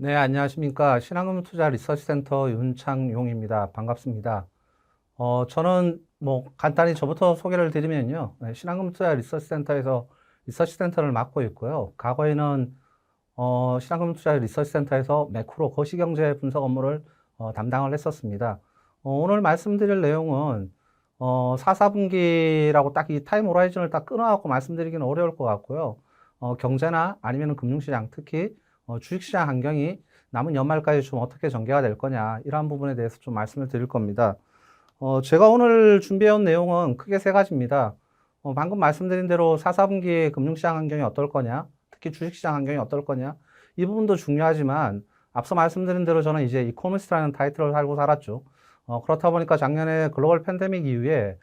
네, 안녕하십니까. 신한금투자 리서치센터 윤창용입니다. 반갑습니다. 저는 간단히 저부터 소개를 드리면요. 네, 신한금투자 리서치센터에서 리서치센터를 맡고 있고요. 과거에는 신한금투자 리서치센터에서 매크로 거시경제 분석 업무를 담당을 했었습니다. 오늘 말씀드릴 내용은 4, 4분기라고 딱 이 타임 호라이즌을 딱 끊어갖고 말씀드리기는 어려울 것 같고요. 경제나 아니면 금융시장, 특히 주식시장 환경이 남은 연말까지 좀 어떻게 전개가 될 거냐, 이러한 부분에 대해서 좀 말씀을 드릴 겁니다. 제가 오늘 준비해온 내용은 크게 세 가지입니다. 방금 말씀드린 대로 4, 4분기 금융시장 환경이 어떨 거냐, 특히 주식시장 환경이 어떨 거냐, 이 부분도 중요하지만 앞서 말씀드린 대로 저는 이제 이코노미스트라는 타이틀을 달고 살았죠. 그렇다 보니까 작년에 글로벌 팬데믹 이후에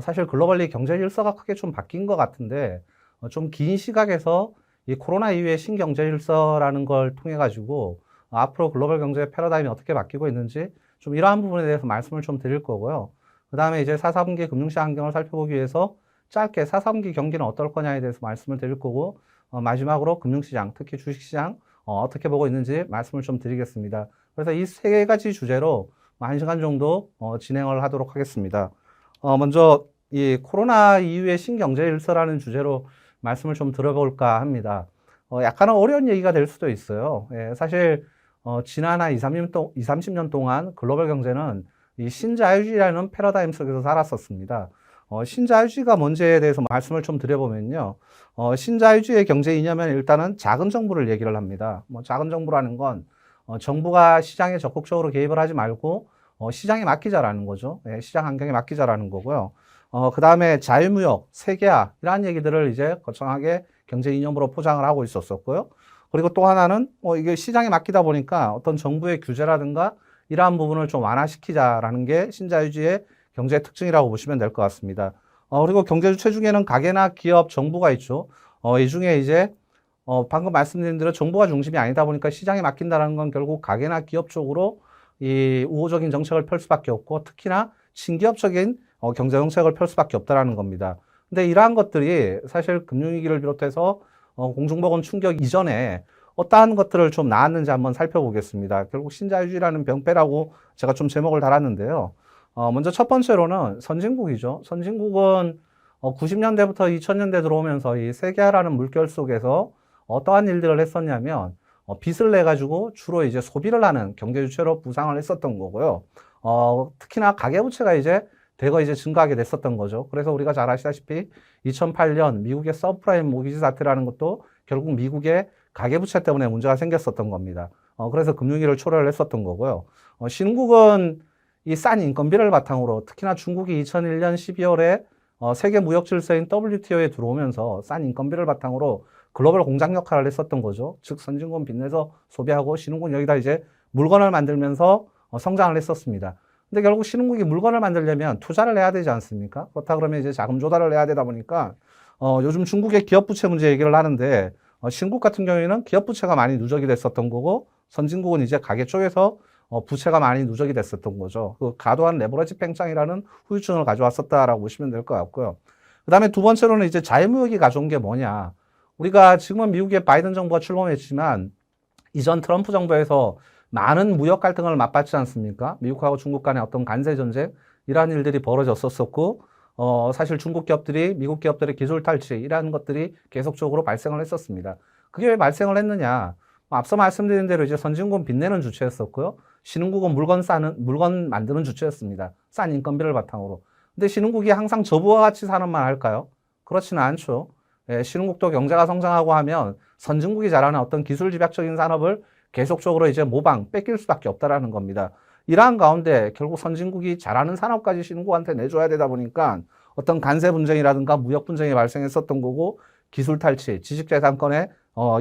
사실 글로벌리 경제 질서가 크게 좀 바뀐 것 같은데 좀 긴 시각에서 이 코로나 이후의 신경제 질서라는 걸 통해 가지고 앞으로 글로벌 경제 패러다임이 어떻게 바뀌고 있는지 좀 이러한 부분에 대해서 말씀을 좀 드릴 거고요. 그 다음에 이제 4, 4분기 금융시장 환경을 살펴보기 위해서 짧게 4, 4분기 경기는 어떨 거냐에 대해서 말씀을 드릴 거고, 마지막으로 금융시장, 특히 주식시장 어떻게 보고 있는지 말씀을 좀 드리겠습니다. 그래서 이 세 가지 주제로 1시간 정도 진행을 하도록 하겠습니다. 먼저 이 코로나 이후의 신경제 질서라는 주제로 말씀을 좀 들어볼까 합니다. 약간은 어려운 얘기가 될 수도 있어요. 예, 사실 지난 한 2, 30년 동안 글로벌 경제는 이 신자유주의라는 패러다임 속에서 살았었습니다. 신자유주의가 뭔지에 대해서 말씀을 좀 드려보면요. 신자유주의의 경제 이념은 일단은 작은 정부를 얘기를 합니다. 작은 정부라는 건 정부가 시장에 적극적으로 개입을 하지 말고 시장에 맡기자라는 거죠. 예, 시장 환경에 맡기자라는 거고요. 그 다음에 자유무역, 세계화, 이러한 얘기들을 이제 거창하게 경제 이념으로 포장을 하고 있었었고요. 그리고 또 하나는 이게 시장에 맡기다 보니까 어떤 정부의 규제라든가 이러한 부분을 좀 완화시키자라는 게 신자유주의의 경제 특징이라고 보시면 될 것 같습니다. 그리고 경제 주체 중에는 가게나 기업, 정부가 있죠. 이 중에 이제 방금 말씀드린 대로 정부가 중심이 아니다 보니까 시장에 맡긴다는 건 결국 가게나 기업 쪽으로 이 우호적인 정책을 펼 수밖에 없고, 특히나 친기업적인 경제 정책을 펼 수밖에 없다라는 겁니다. 근데 이러한 것들이 사실 금융위기를 비롯해서 공중보건 충격 이전에 어떠한 것들을 좀 나왔는지 한번 살펴보겠습니다. 결국 신자유주의라는 병폐라고 제가 좀 제목을 달았는데요. 먼저 첫 번째로는 선진국이죠. 선진국은 90년대부터 2000년대 들어오면서 이 세계화라는 물결 속에서 어떠한 일들을 했었냐면 빚을 내 가지고 주로 이제 소비를 하는 경제 주체로 부상을 했었던 거고요. 특히나 가계부채가 이제 대거 이제 증가하게 됐었던 거죠. 그래서 우리가 잘 아시다시피 2008년 미국의 서브프라임 모기지 사태라는 것도 결국 미국의 가계부채 때문에 문제가 생겼었던 겁니다. 그래서 금융위기를 초래를 했었던 거고요. 신국은 이 싼 인건비를 바탕으로, 특히나 중국이 2001년 12월에 세계 무역 질서인 WTO에 들어오면서 싼 인건비를 바탕으로 글로벌 공장 역할을 했었던 거죠. 즉 선진국은 빚내서 소비하고 신흥국은 여기다 이제 물건을 만들면서 성장을 했었습니다. 근데 결국 신흥국이 물건을 만들려면 투자를 해야 되지 않습니까? 그렇다 그러면 이제 자금 조달을 해야 되다 보니까 요즘 중국의 기업 부채 문제 얘기를 하는데 신국 같은 경우에는 기업 부채가 많이 누적이 됐었던 거고, 선진국은 이제 가계 쪽에서 부채가 많이 누적이 됐었던 거죠. 그 과도한 레버리지 팽창이라는 후유증을 가져왔었다라고 보시면 될 것 같고요. 그 다음에 두 번째로는 이제 자유무역이 가져온 게 뭐냐. 우리가 지금은 미국의 바이든 정부가 출범했지만 이전 트럼프 정부에서 많은 무역 갈등을 맛봤지 않습니까? 미국하고 중국 간의 어떤 관세 전쟁, 이러한 일들이 벌어졌었고, 사실 중국 기업들이 미국 기업들의 기술 탈취, 이러한 것들이 계속적으로 발생을 했었습니다. 그게 왜 발생을 했느냐? 앞서 말씀드린 대로 이제 선진국은 빚내는 주체였었고요. 신흥국은 물건 만드는 주체였습니다. 싼 인건비를 바탕으로. 근데 신흥국이 항상 저부와 같이 사는 말 할까요? 그렇지는 않죠. 예, 신흥국도 경제가 성장하고 하면 선진국이 잘하는 어떤 기술 집약적인 산업을 계속적으로 이제 뺏길 수밖에 없다라는 겁니다. 이러한 가운데 결국 선진국이 잘하는 산업까지 신흥국한테 내줘야 되다 보니까 어떤 관세 분쟁이라든가 무역 분쟁이 발생했었던 거고, 기술 탈취, 지식재산권의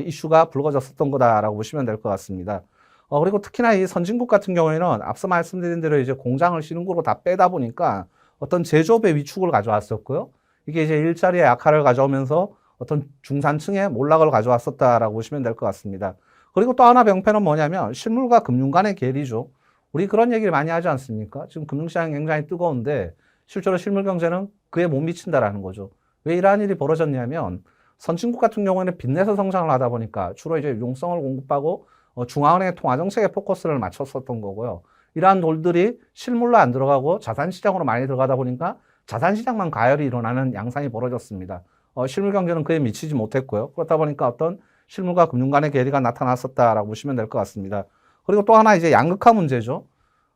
이슈가 불거졌었던 거다라고 보시면 될 것 같습니다. 그리고 특히나 이 선진국 같은 경우에는 앞서 말씀드린 대로 이제 공장을 신흥국으로 다 빼다 보니까 어떤 제조업의 위축을 가져왔었고요. 이게 이제 일자리의 악화를 가져오면서 어떤 중산층의 몰락을 가져왔었다라고 보시면 될 것 같습니다. 그리고 또 하나 병폐는 뭐냐면 실물과 금융 간의 괴리죠. 우리 그런 얘기를 많이 하지 않습니까? 지금 금융시장이 굉장히 뜨거운데 실제로 실물 경제는 그에 못 미친다라는 거죠. 왜 이러한 일이 벌어졌냐면 선진국 같은 경우에는 빚내서 성장을 하다 보니까 주로 이제 융성을 공급하고 중앙은행의 통화정책에 포커스를 맞췄었던 거고요. 이러한 돌들이 실물로 안 들어가고 자산시장으로 많이 들어가다 보니까 자산시장만 가열이 일어나는 양상이 벌어졌습니다. 실물 경제는 그에 미치지 못했고요. 그렇다 보니까 어떤 실물과 금융 간의 괴리가 나타났었다라고 보시면 될 것 같습니다. 그리고 또 하나 이제 양극화 문제죠.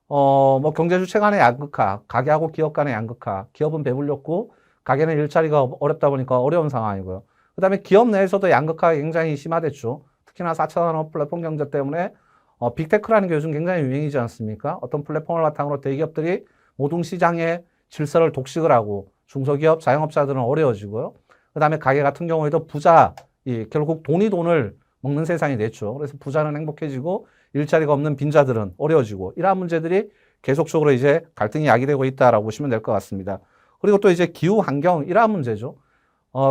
뭐 경제주체 간의 양극화, 가게하고 기업 간의 양극화, 기업은 배불렸고 가게는 일자리가 어렵다 보니까 어려운 상황이고요. 그 다음에 기업 내에서도 양극화가 굉장히 심화됐죠. 특히나 4차 산업 플랫폼 경제 때문에 빅테크라는 게 요즘 굉장히 유행이지 않습니까? 어떤 플랫폼을 바탕으로 대기업들이 모든 시장의 질서를 독식을 하고 중소기업, 자영업자들은 어려워지고요. 그 다음에 가게 같은 경우에도 결국 돈이 돈을 먹는 세상이 됐죠. 그래서 부자는 행복해지고 일자리가 없는 빈자들은 어려워지고 이러한 문제들이 계속적으로 이제 갈등이 야기되고 있다라고 보시면 될 것 같습니다. 그리고 또 이제 기후 환경 이러한 문제죠.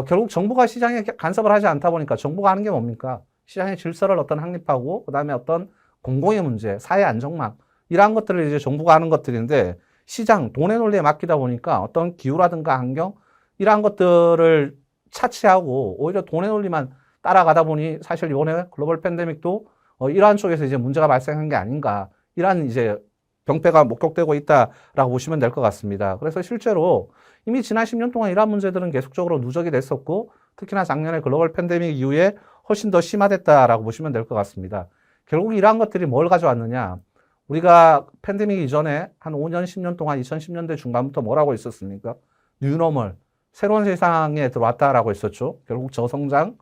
결국 정부가 시장에 간섭을 하지 않다 보니까 정부가 하는 게 뭡니까? 시장의 질서를 확립하고 그다음에 어떤 공공의 문제, 사회 안정망 이러한 것들을 이제 정부가 하는 것들인데 시장, 돈의 논리에 맡기다 보니까 어떤 기후라든가 환경 이러한 것들을 차치하고 오히려 돈의 논리만 따라가다 보니 사실 이번에 글로벌 팬데믹도 이러한 쪽에서 이제 문제가 발생한 게 아닌가 이러한 이제 병폐가 목격되고 있다라고 보시면 될 것 같습니다. 그래서 실제로 이미 지난 10년 동안 이러한 문제들은 계속적으로 누적이 됐었고 특히나 작년에 글로벌 팬데믹 이후에 훨씬 더 심화됐다라고 보시면 될 것 같습니다. 결국 이러한 것들이 뭘 가져왔느냐. 우리가 팬데믹 이전에 한 5년, 10년 동안 2010년대 중반부터 뭐라고 있었습니까? 뉴노멀, 새로운 세상에 들어왔다라고 했었죠. 결국 저성장,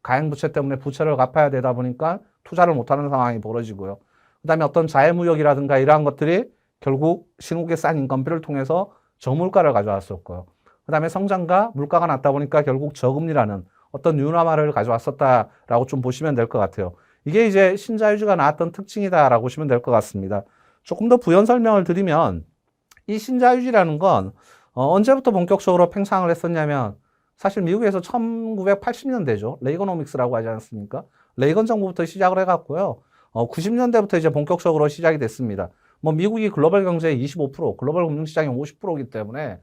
가행부채 때문에 부채를 갚아야 되다 보니까 투자를 못하는 상황이 벌어지고요. 그 다음에 어떤 자해무역이라든가 이러한 것들이 결국 신국의 싼 인건비를 통해서 저물가를 가져왔었고요. 그 다음에 성장과 물가가 낮다 보니까 결국 저금리라는 어떤 뉴노멀을 가져왔었다라고 좀 보시면 될 것 같아요. 이게 이제 신자유주의가 나왔던 특징이다라고 보시면 될 것 같습니다. 조금 더 부연 설명을 드리면 이 신자유주의라는 건 언제부터 본격적으로 팽창을 했었냐면 사실 미국에서 1980년대죠. 레이거노믹스라고 하지 않습니까? 레이건 정부부터 시작을 해갔고요. 90년대부터 이제 본격적으로 시작이 됐습니다. 뭐 미국이 글로벌 경제의 25%, 글로벌 금융시장의 50%이기 때문에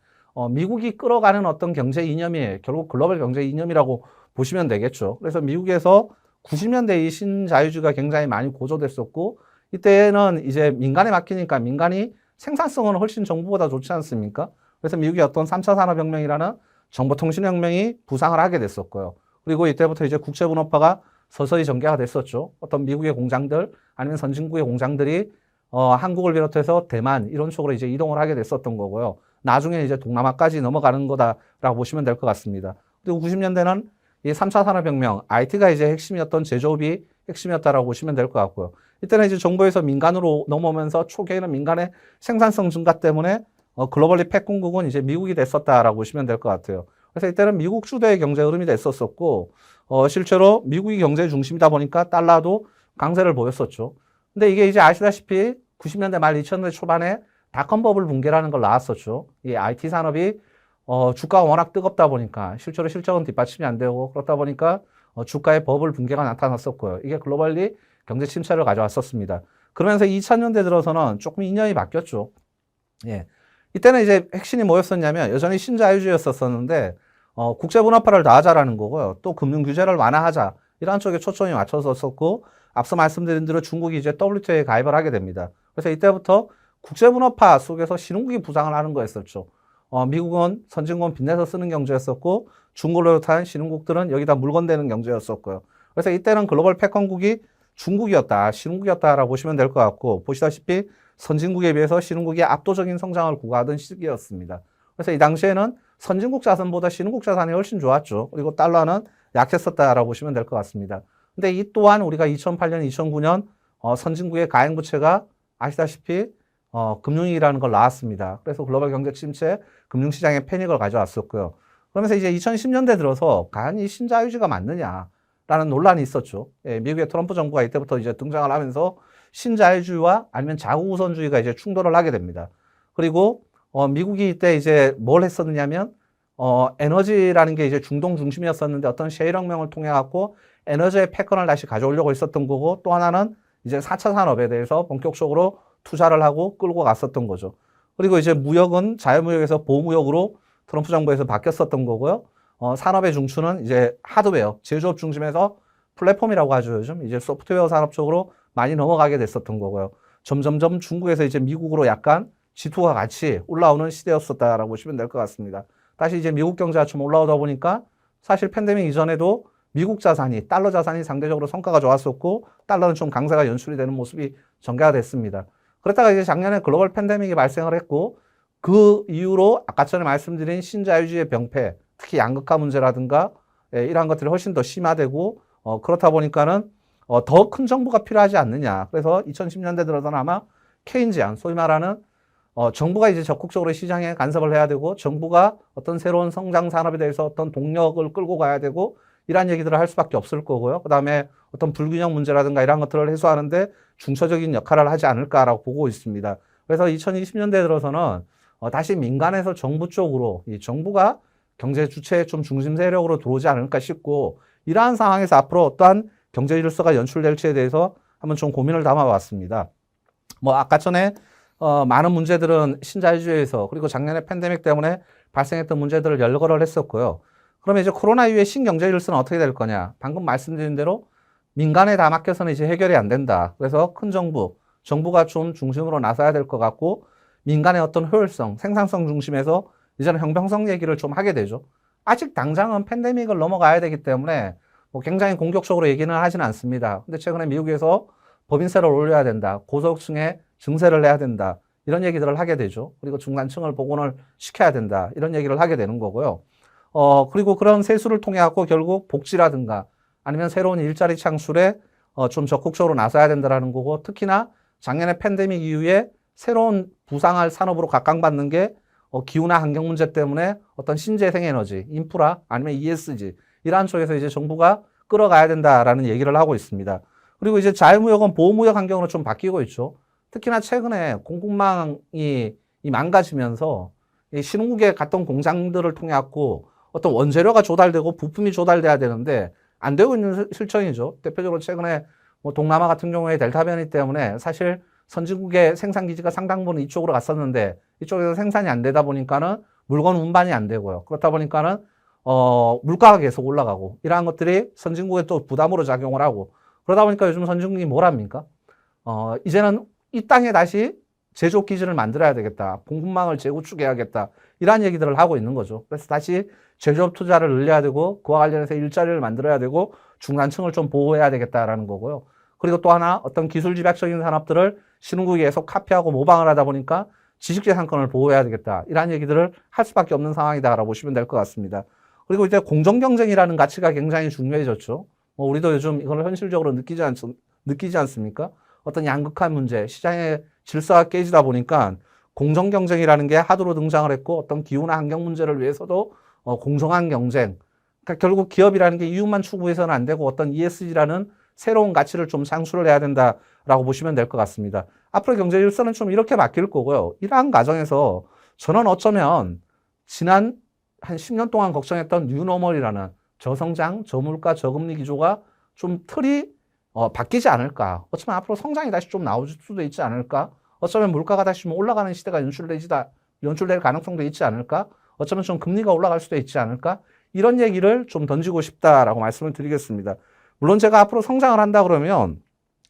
미국이 끌어가는 어떤 경제 이념이 결국 글로벌 경제 이념이라고 보시면 되겠죠. 그래서 미국에서 90년대 이 신자유주의가 굉장히 많이 고조됐었고 이때는 이제 민간에 맡기니까 민간이 생산성은 훨씬 정부보다 좋지 않습니까? 그래서 미국의 어떤 3차 산업혁명이라는 정보통신혁명이 부상을 하게 됐었고요. 그리고 이때부터 이제 국제분업화가 서서히 전개가 됐었죠. 어떤 미국의 공장들 아니면 선진국의 공장들이 한국을 비롯해서 대만 이런 쪽으로 이제 이동을 하게 됐었던 거고요. 나중에 이제 동남아까지 넘어가는 거다라고 보시면 될 것 같습니다. 그리고 90년대는 이 3차 산업혁명, IT가 이제 핵심이었던 제조업이 핵심이었다라고 보시면 될 것 같고요. 이때는 이제 정부에서 민간으로 넘어오면서 초기에는 민간의 생산성 증가 때문에 글로벌리 패권국은 이제 미국이 됐었다라고 보시면 될 것 같아요. 그래서 이때는 미국 주도의 경제 흐름이 됐었었고, 실제로 미국이 경제 중심이다 보니까 달러도 강세를 보였었죠. 근데 이게 이제 아시다시피 90년대 말 2000년대 초반에 닷컴 버블 붕괴라는 걸 나왔었죠. 이 IT 산업이 주가가 워낙 뜨겁다 보니까 실제로 실적은 뒷받침이 안 되고 그렇다 보니까 주가의 버블 붕괴가 나타났었고요. 이게 글로벌리 경제 침체를 가져왔었습니다. 그러면서 2000년대 들어서는 조금 이념이 바뀌었죠. 예. 이때는 이제 핵심이 뭐였었냐면 여전히 신자유주의였었는데 국제분업화를 더 하자라는 거고요. 또 금융 규제를 완화하자 이런 쪽에 초점이 맞춰졌었고 앞서 말씀드린 대로 중국이 이제 WTO에 가입을 하게 됩니다. 그래서 이때부터 국제분업화 속에서 신흥국이 부상을 하는 거였었죠. 미국은 선진국은 빚내서 쓰는 경제였었고 중국을 비롯한 신흥국들은 여기다 물건 대는 경제였었고요. 그래서 이때는 글로벌 패권국이 중국이었다, 신흥국이었다라고 보시면 될 것 같고 보시다시피 선진국에 비해서 신흥국이 압도적인 성장을 구가하던 시기였습니다. 그래서 이 당시에는 선진국 자산보다 신흥국 자산이 훨씬 좋았죠. 그리고 달러는 약했었다라고 보시면 될 것 같습니다. 근데 이 또한 우리가 2008년, 2009년 선진국의 가행부채가 아시다시피 금융위기라는 걸 나왔습니다. 그래서 글로벌 경제 침체, 금융시장의 패닉을 가져왔었고요. 그러면서 이제 2010년대 들어서 과연 이 신자유주의가 맞느냐라는 논란이 있었죠. 예, 미국의 트럼프 정부가 이때부터 이제 등장을 하면서 신자유주의와 아니면 자국우선주의가 이제 충돌을 하게 됩니다. 그리고 미국이 이때 이제 뭘 했었느냐면 에너지라는 게 이제 중동 중심이었었는데 어떤 셰일혁명을 통해 갖고 에너지의 패권을 다시 가져오려고 했었던 거고 또 하나는 이제 4차 산업에 대해서 본격적으로 투자를 하고 끌고 갔었던 거죠. 그리고 이제 무역은 자유무역에서 보호무역으로 트럼프 정부에서 바뀌었었던 거고요. 산업의 중추는 이제 하드웨어, 제조업 중심에서 플랫폼이라고 하죠. 요즘 이제 소프트웨어 산업 쪽으로 많이 넘어가게 됐었던 거고요. 점점점 중국에서 이제 미국으로 약간 G2가 같이 올라오는 시대였었다라고 보시면 될 것 같습니다. 다시 이제 미국 경제가 좀 올라오다 보니까 사실 팬데믹 이전에도 미국 자산이, 달러 자산이 상대적으로 성과가 좋았었고 달러는 좀 강세가 연출이 되는 모습이 전개가 됐습니다. 그러다가 이제 작년에 글로벌 팬데믹이 발생을 했고 그 이후로 아까 전에 말씀드린 신자유주의의 병폐, 특히 양극화 문제라든가 이러한 것들이 훨씬 더 심화되고 그렇다 보니까는 더 큰 정부가 필요하지 않느냐. 그래서 2010년대 들어서는 아마 케인지안, 소위 말하는 정부가 이제 적극적으로 시장에 간섭을 해야 되고 정부가 어떤 새로운 성장 산업에 대해서 어떤 동력을 끌고 가야 되고 이러한 얘기들을 할 수밖에 없을 거고요. 그 다음에 어떤 불균형 문제라든가 이런 것들을 해소하는데 중처적인 역할을 하지 않을까라고 보고 있습니다. 그래서 2020년대 들어서는 다시 민간에서 정부 쪽으로 이 정부가 경제 주체의 좀 중심 세력으로 들어오지 않을까 싶고 이러한 상황에서 앞으로 어떠한 경제 질서가 연출될지에 대해서 한번 좀 고민을 담아봤습니다. 뭐 아까 전에 많은 문제들은 신자유주의에서 그리고 작년에 팬데믹 때문에 발생했던 문제들을 열거를 했었고요. 그러면 이제 코로나 이후에 신경제 질서는 어떻게 될 거냐? 방금 말씀드린 대로 민간에 다 맡겨서는 이제 해결이 안 된다. 그래서 큰 정부가 좀 중심으로 나서야 될 것 같고 민간의 어떤 효율성, 생산성 중심에서 이제는 형평성 얘기를 좀 하게 되죠. 아직 당장은 팬데믹을 넘어가야 되기 때문에 뭐 굉장히 공격적으로 얘기는 하지는 않습니다. 근데 최근에 미국에서 법인세를 올려야 된다. 고소득층에 증세를 해야 된다. 이런 얘기들을 하게 되죠. 그리고 중산층을 복원을 시켜야 된다. 이런 얘기를 하게 되는 거고요. 그리고 그런 세수를 통해 갖고 결국 복지라든가 아니면 새로운 일자리 창출에 좀 적극적으로 나서야 된다라는 거고 특히나 작년에 팬데믹 이후에 새로운 부상할 산업으로 각광받는 게 기후나 환경 문제 때문에 어떤 신재생 에너지, 인프라 아니면 ESG 이러한 쪽에서 이제 정부가 끌어가야 된다라는 얘기를 하고 있습니다. 그리고 이제 자유무역은 보호무역 환경으로 좀 바뀌고 있죠. 특히나 최근에 공급망이 망가지면서 이 신흥국에 갔던 공장들을 통해 갖고 어떤 원재료가 조달되고 부품이 조달돼야 되는데 안 되고 있는 실정이죠. 대표적으로 최근에 뭐 동남아 같은 경우에 델타 변이 때문에 사실 선진국의 생산 기지가 상당 부분 이쪽으로 갔었는데 이쪽에서 생산이 안 되다 보니까는 물건 운반이 안 되고요. 그렇다 보니까는 물가가 계속 올라가고 이러한 것들이 선진국에 또 부담으로 작용을 하고 그러다 보니까 요즘 선진국이 뭘 합니까? 이제는 이 땅에 다시 제조업 기지를 만들어야 되겠다. 공급망을 재구축해야겠다. 이러한 얘기들을 하고 있는 거죠. 그래서 다시 제조업 투자를 늘려야 되고 그와 관련해서 일자리를 만들어야 되고 중산층을 좀 보호해야 되겠다라는 거고요. 그리고 또 하나 어떤 기술 집약적인 산업들을 신흥국이 계속 카피하고 모방을 하다 보니까 지식재산권을 보호해야 되겠다. 이러한 얘기들을 할 수밖에 없는 상황이다라고 보시면 될 것 같습니다. 그리고 이제 공정경쟁이라는 가치가 굉장히 중요해졌죠. 우리도 요즘 이걸 현실적으로 느끼지 않습니까? 어떤 양극화 문제, 시장의 질서가 깨지다 보니까 공정경쟁이라는 게 하도로 등장을 했고 어떤 기후나 환경 문제를 위해서도 공정한 경쟁. 그러니까 결국 기업이라는 게 이윤만 추구해서는 안 되고 어떤 ESG라는 새로운 가치를 좀 창출을 해야 된다라고 보시면 될 것 같습니다. 앞으로 경제 질서는 좀 이렇게 바뀔 거고요. 이러한 과정에서 저는 어쩌면 지난 한 10년 동안 걱정했던 뉴노멀이라는 저성장, 저물가, 저금리 기조가 좀 틀이 바뀌지 않을까. 어쩌면 앞으로 성장이 다시 좀 나올 수도 있지 않을까. 어쩌면 물가가 다시 좀 올라가는 시대가 연출될 가능성도 있지 않을까. 어쩌면 좀 금리가 올라갈 수도 있지 않을까. 이런 얘기를 좀 던지고 싶다라고 말씀을 드리겠습니다. 물론 제가 앞으로 성장을 한다 그러면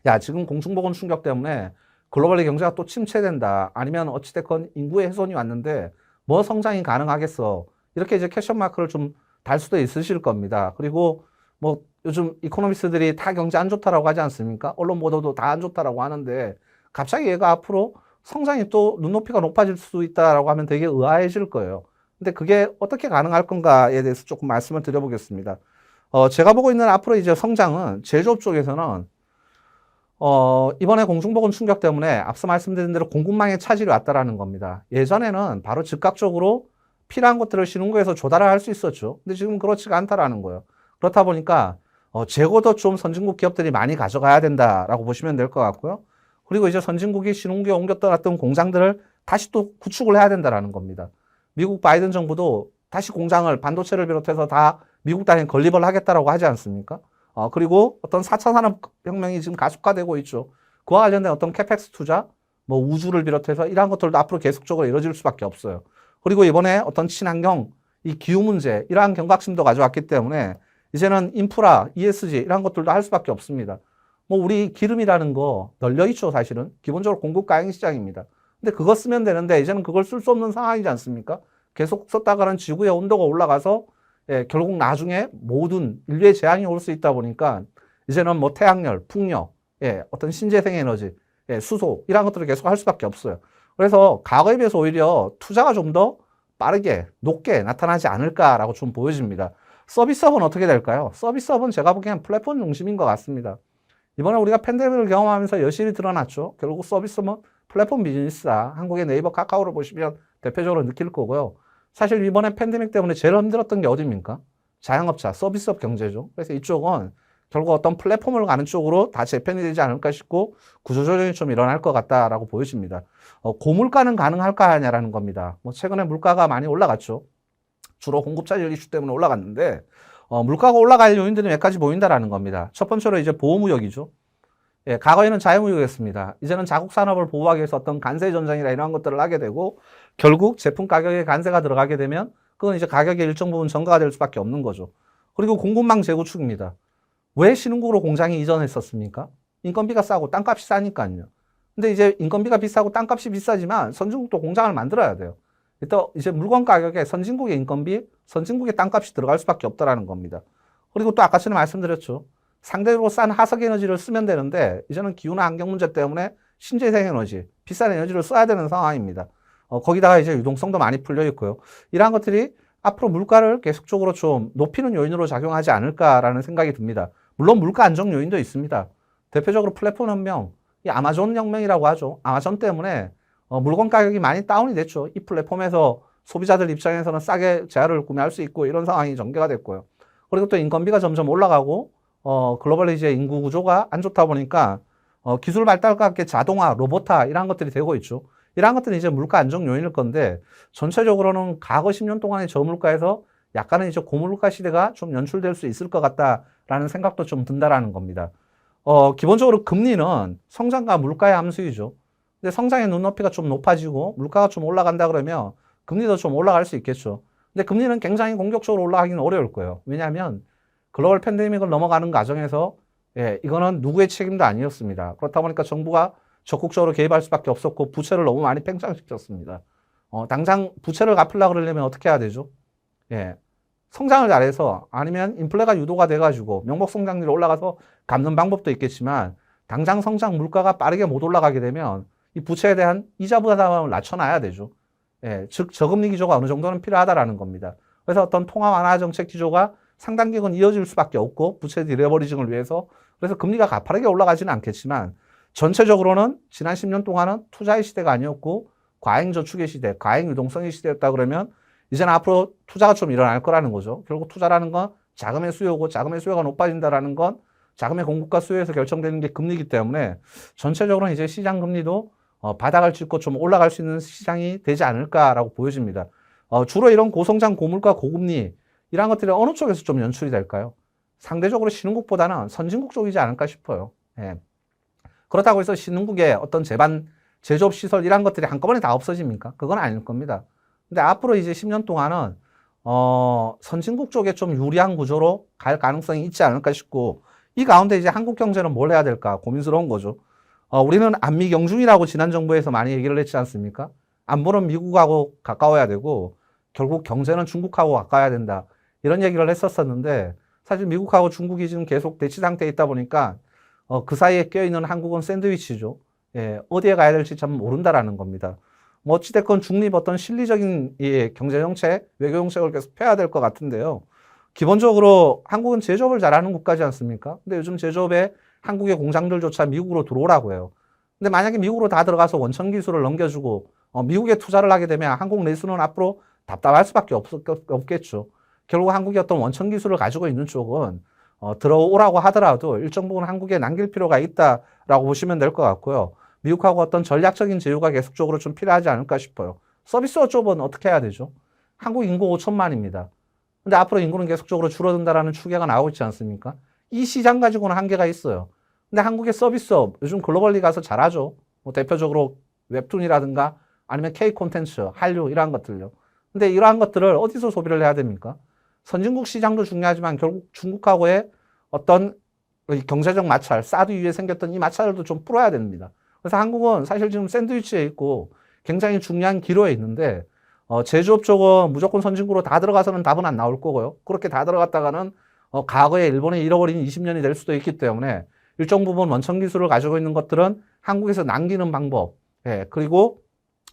야 지금 공중보건 충격 때문에 글로벌 경제가 또 침체된다. 아니면 어찌됐건 인구의 훼손이 왔는데 뭐 성장이 가능하겠어. 이렇게 이제 퀘션 마크를 좀 달 수도 있으실 겁니다. 그리고 뭐 요즘 이코노미스트들이 다 경제 안 좋다라고 하지 않습니까? 언론 보도도 다 안 좋다라고 하는데 갑자기 얘가 앞으로 성장이 또 눈높이가 높아질 수 있다라고 하면 되게 의아해질 거예요. 근데 그게 어떻게 가능할 건가에 대해서 조금 말씀을 드려보겠습니다. 제가 보고 있는 앞으로 이제 성장은 제조업 쪽에서는 이번에 공중보건 충격 때문에 앞서 말씀드린 대로 공급망의 차질이 왔다라는 겁니다. 예전에는 바로 즉각적으로 필요한 것들을 신흥국에서 조달을 할 수 있었죠. 근데 지금 그렇지가 않다라는 거예요. 그렇다 보니까 재고도 좀 선진국 기업들이 많이 가져가야 된다라고 보시면 될 것 같고요. 그리고 이제 선진국이 신흥국에 옮겨 떠났던 공장들을 다시 또 구축을 해야 된다라는 겁니다. 미국 바이든 정부도 다시 공장을 반도체를 비롯해서 다 미국 땅에 건립을 하겠다라고 하지 않습니까? 그리고 어떤 4차 산업혁명이 지금 가속화되고 있죠. 그와 관련된 어떤 캐펙스 투자, 뭐 우주를 비롯해서 이러한 것들도 앞으로 계속적으로 이루어질 수밖에 없어요. 그리고 이번에 어떤 친환경, 이 기후 문제, 이러한 경각심도 가져왔기 때문에 이제는 인프라, ESG 이런 것들도 할 수밖에 없습니다. 뭐 우리 기름이라는 거 널려 있죠, 사실은. 기본적으로 공급 가행 시장입니다. 근데 그거 쓰면 되는데 이제는 그걸 쓸 수 없는 상황이지 않습니까? 계속 썼다가는 지구의 온도가 올라가서 결국 나중에 모든 인류의 재앙이 올 수 있다 보니까 이제는 뭐 태양열, 풍력, 어떤 신재생 에너지, 수소 이런 것들을 계속 할 수밖에 없어요. 그래서 과거에 비해서 오히려 투자가 좀 더 빠르게, 높게 나타나지 않을까라고 좀 보여집니다. 서비스업은 어떻게 될까요? 서비스업은 제가 보기엔 플랫폼 중심인 것 같습니다. 이번에 우리가 팬데믹을 경험하면서 여실히 드러났죠. 결국 서비스업은 플랫폼 비즈니스다. 한국의 네이버, 카카오를 보시면 대표적으로 느낄 거고요. 사실 이번에 팬데믹 때문에 제일 힘들었던 게 어디입니까? 자영업자, 서비스업 경제죠. 그래서 이쪽은 결국 어떤 플랫폼을 가는 쪽으로 다 재편이 되지 않을까 싶고 구조조정이 좀 일어날 것 같다라고 보여집니다. 고물가는 가능할까 하냐라는 겁니다. 뭐 최근에 물가가 많이 올라갔죠. 주로 공급차질 이슈 때문에 올라갔는데 물가가 올라갈 요인들이 몇 가지 보인다라는 겁니다. 첫 번째로 이제 보호무역이죠. 과거에는 자유무역이었습니다. 이제는 자국 산업을 보호하기 위해서 어떤 관세 전쟁이나 이런 것들을 하게 되고 결국 제품 가격에 관세가 들어가게 되면 그건 이제 가격의 일정 부분 전가가 될 수밖에 없는 거죠. 그리고 공급망 재구축입니다. 왜 신흥국으로 공장이 이전했었습니까? 인건비가 싸고 땅값이 싸니까요. 근데 이제 인건비가 비싸고 땅값이 비싸지만 선진국도 공장을 만들어야 돼요. 일단 이제 물건 가격에 선진국의 인건비, 선진국의 땅값이 들어갈 수밖에 없다라는 겁니다. 그리고 또 아까 전에 말씀드렸죠. 상대적으로 싼 화석 에너지를 쓰면 되는데 이제는 기후나 환경 문제 때문에 신재생 에너지, 비싼 에너지를 써야 되는 상황입니다. 거기다가 이제 유동성도 많이 풀려 있고요. 이러한 것들이 앞으로 물가를 계속적으로 좀 높이는 요인으로 작용하지 않을까라는 생각이 듭니다. 물론 물가 안정 요인도 있습니다. 대표적으로 플랫폼 혁명, 이 아마존 혁명이라고 하죠. 아마존 때문에 물건 가격이 많이 다운이 됐죠. 이 플랫폼에서 소비자들 입장에서는 싸게 재화를 구매할 수 있고 이런 상황이 전개가 됐고요. 그리고 또 인건비가 점점 올라가고 글로벌 이제 인구 구조가 안 좋다 보니까 기술 발달과 함께 자동화, 로봇화 이런 것들이 되고 있죠. 이런 것들은 이제 물가 안정 요인일 건데 전체적으로는 과거 10년 동안의 저물가에서 약간은 이제 고물가 시대가 좀 연출될 수 있을 것 같다라는 생각도 좀 든다라는 겁니다. 기본적으로 금리는 성장과 물가의 함수이죠. 근데 성장의 눈높이가 좀 높아지고 물가가 좀 올라간다 그러면 금리도 좀 올라갈 수 있겠죠. 근데 금리는 굉장히 공격적으로 올라가기는 어려울 거예요. 왜냐하면 글로벌 팬데믹을 넘어가는 과정에서 이거는 누구의 책임도 아니었습니다. 그렇다 보니까 정부가 적극적으로 개입할 수밖에 없었고 부채를 너무 많이 팽창시켰습니다. 당장 부채를 갚으려고 그러려면 어떻게 해야 되죠? 성장을 잘해서 아니면 인플레가 유도가 돼가지고 명목 성장률이 올라가서 갚는 방법도 있겠지만 당장 성장 물가가 빠르게 못 올라가게 되면 이 부채에 대한 이자 부담을 낮춰놔야 되죠. 즉 저금리 기조가 어느 정도는 필요하다라는 겁니다. 그래서 어떤 통화 완화 정책 기조가 상당기간 이어질 수밖에 없고 부채 디레버리징을 위해서 그래서 금리가 가파르게 올라가지는 않겠지만 전체적으로는 지난 10년 동안은 투자의 시대가 아니었고 과잉 저축의 시대, 과잉 유동성의 시대였다 그러면 이제는 앞으로 투자가 좀 일어날 거라는 거죠. 결국 투자라는 건 자금의 수요고 자금의 수요가 높아진다라는 건 자금의 공급과 수요에서 결정되는 게 금리이기 때문에 전체적으로는 이제 시장 금리도 바닥을 짚고 좀 올라갈 수 있는 시장이 되지 않을까라고 보여집니다. 주로 이런 고성장, 고물가, 고금리 이런 것들이 어느 쪽에서 좀 연출이 될까요? 상대적으로 신흥국보다는 선진국 쪽이지 않을까 싶어요. 그렇다고 해서 신흥국의 어떤 제조업 시설 이런 것들이 한꺼번에 다 없어집니까? 그건 아닐 겁니다. 근데 앞으로 이제 10년 동안은 선진국 쪽에 좀 유리한 구조로 갈 가능성이 있지 않을까 싶고 이 가운데 이제 한국 경제는 뭘 해야 될까 고민스러운 거죠. 우리는 안미 경중이라고 지난 정부에서 많이 얘기를 했지 않습니까? 안보는 미국하고 가까워야 되고 결국 경제는 중국하고 가까워야 된다. 이런 얘기를 했었었는데 사실 미국하고 중국이 지금 계속 대치 상태에 있다 보니까 그 사이에 껴있는 한국은 샌드위치죠. 어디에 가야 될지 참 모른다라는 겁니다. 뭐 어찌됐건 중립 어떤 실리적인 경제정책, 외교정책을 계속 펴야 될 것 같은데요. 기본적으로 한국은 제조업을 잘하는 국가지 않습니까? 근데 요즘 제조업에 한국의 공장들조차 미국으로 들어오라고 해요. 근데 만약에 미국으로 다 들어가서 원천 기술을 넘겨주고 미국에 투자를 하게 되면 한국 내수는 앞으로 답답할 수밖에 없겠죠. 결국 한국이 어떤 원천 기술을 가지고 있는 쪽은 들어오라고 하더라도 일정 부분 한국에 남길 필요가 있다라고 보시면 될 것 같고요. 미국하고 어떤 전략적인 제휴가 계속적으로 좀 필요하지 않을까 싶어요. 서비스업 쪽은 어떻게 해야 되죠? 한국 인구 5천만입니다. 근데 앞으로 인구는 계속적으로 줄어든다라는 추계가 나오고 있지 않습니까? 이 시장 가지고는 한계가 있어요. 근데 한국의 서비스업, 요즘 글로벌리 가서 잘하죠. 뭐 대표적으로 웹툰이라든가 아니면 K 콘텐츠, 한류 이러한 것들요. 근데 이러한 것들을 어디서 소비를 해야 됩니까? 선진국 시장도 중요하지만 결국 중국하고의 어떤 경제적 마찰, 사드 이후에 생겼던 이 마찰도 좀 풀어야 됩니다. 그래서 한국은 사실 지금 샌드위치에 있고 굉장히 중요한 기로에 있는데 제조업 쪽은 무조건 선진국으로 다 들어가서는 답은 안 나올 거고요. 그렇게 다 들어갔다가는 과거에 일본의 잃어버린 20년이 될 수도 있기 때문에 일정 부분 원천 기술을 가지고 있는 것들은 한국에서 남기는 방법, 예, 그리고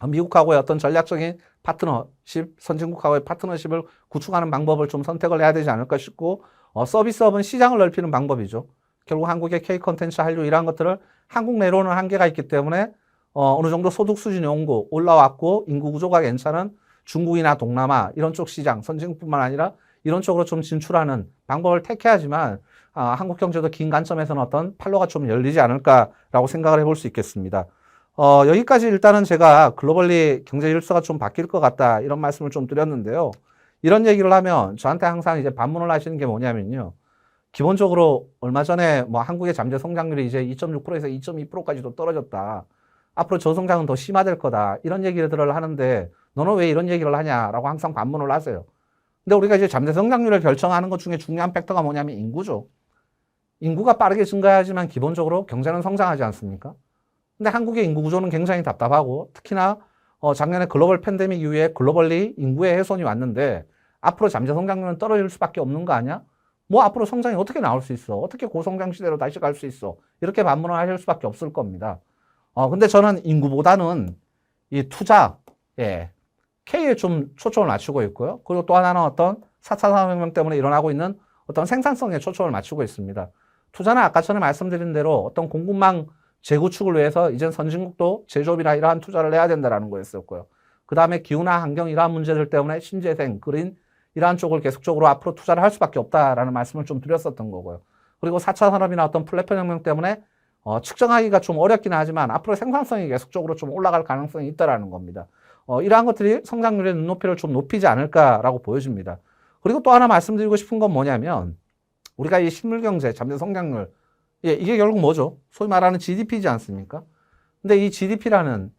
미국하고의 어떤 전략적인 파트너십, 선진국하고의 파트너십을 구축하는 방법을 좀 선택을 해야 되지 않을까 싶고, 서비스업은 시장을 넓히는 방법이죠. 결국 한국의 K 컨텐츠, 한류 이러한 것들을 한국 내로는 한계가 있기 때문에 어느 정도 소득 수준이 올라왔고 인구 구조가 괜찮은 중국이나 동남아 이런 쪽 시장, 선진국뿐만 아니라 이런 쪽으로 좀 진출하는 방법을 택해야지만 한국 경제도 긴 관점에서는 어떤 판로가 좀 열리지 않을까라고 생각을 해볼 수 있겠습니다. 여기까지 일단은 제가 글로벌리 경제 질서가 좀 바뀔 것 같다 이런 말씀을 좀 드렸는데요. 이런 얘기를 하면 저한테 항상 이제 반문을 하시는 게 뭐냐면요. 기본적으로 얼마 전에 뭐 한국의 잠재 성장률이 이제 2.6%에서 2.2%까지도 떨어졌다. 앞으로 저성장은 더 심화될 거다. 이런 얘기들을 하는데 너는 왜 이런 얘기를 하냐라고 항상 반문을 하세요. 근데 우리가 이제 잠재 성장률을 결정하는 것 중에 중요한 팩터가 뭐냐면 인구죠. 인구가 빠르게 증가하지만 기본적으로 경제는 성장하지 않습니까? 근데 한국의 인구 구조는 굉장히 답답하고 특히나 작년에 글로벌 팬데믹 이후에 글로벌리 인구의 훼손이 왔는데 앞으로 잠재 성장률은 떨어질 수밖에 없는 거 아니야? 뭐 앞으로 성장이 어떻게 나올 수 있어? 어떻게 고성장 시대로 다시 갈 수 있어? 이렇게 반문을 하실 수밖에 없을 겁니다. 근데 저는 인구보다는 이 투자, 예, K에 좀 초점을 맞추고 있고요. 그리고 또 하나는 어떤 4차 산업혁명 때문에 일어나고 있는 어떤 생산성에 초점을 맞추고 있습니다. 투자는 아까 전에 말씀드린 대로 어떤 공급망 재구축을 위해서 이젠 선진국도 제조업이나 이러한 투자를 해야 된다는 거였었고요. 그 다음에 기후나 환경 이러한 문제들 때문에 신재생, 그린 이러한 쪽을 계속적으로 앞으로 투자를 할 수밖에 없다라는 말씀을 좀 드렸었던 거고요. 그리고 4차 산업이나 어떤 플랫폼 혁명 때문에 측정하기가 좀 어렵긴 하지만 앞으로 생산성이 계속적으로 좀 올라갈 가능성이 있다라는 겁니다. 이러한 것들이 성장률의 눈높이를 좀 높이지 않을까라고 보여집니다. 그리고 또 하나 말씀드리고 싶은 건 뭐냐면 우리가 이 실물경제, 잠재 성장률, 예, 이게 결국 뭐죠? 소위 말하는 GDP지 않습니까? 근데 이 GDP라는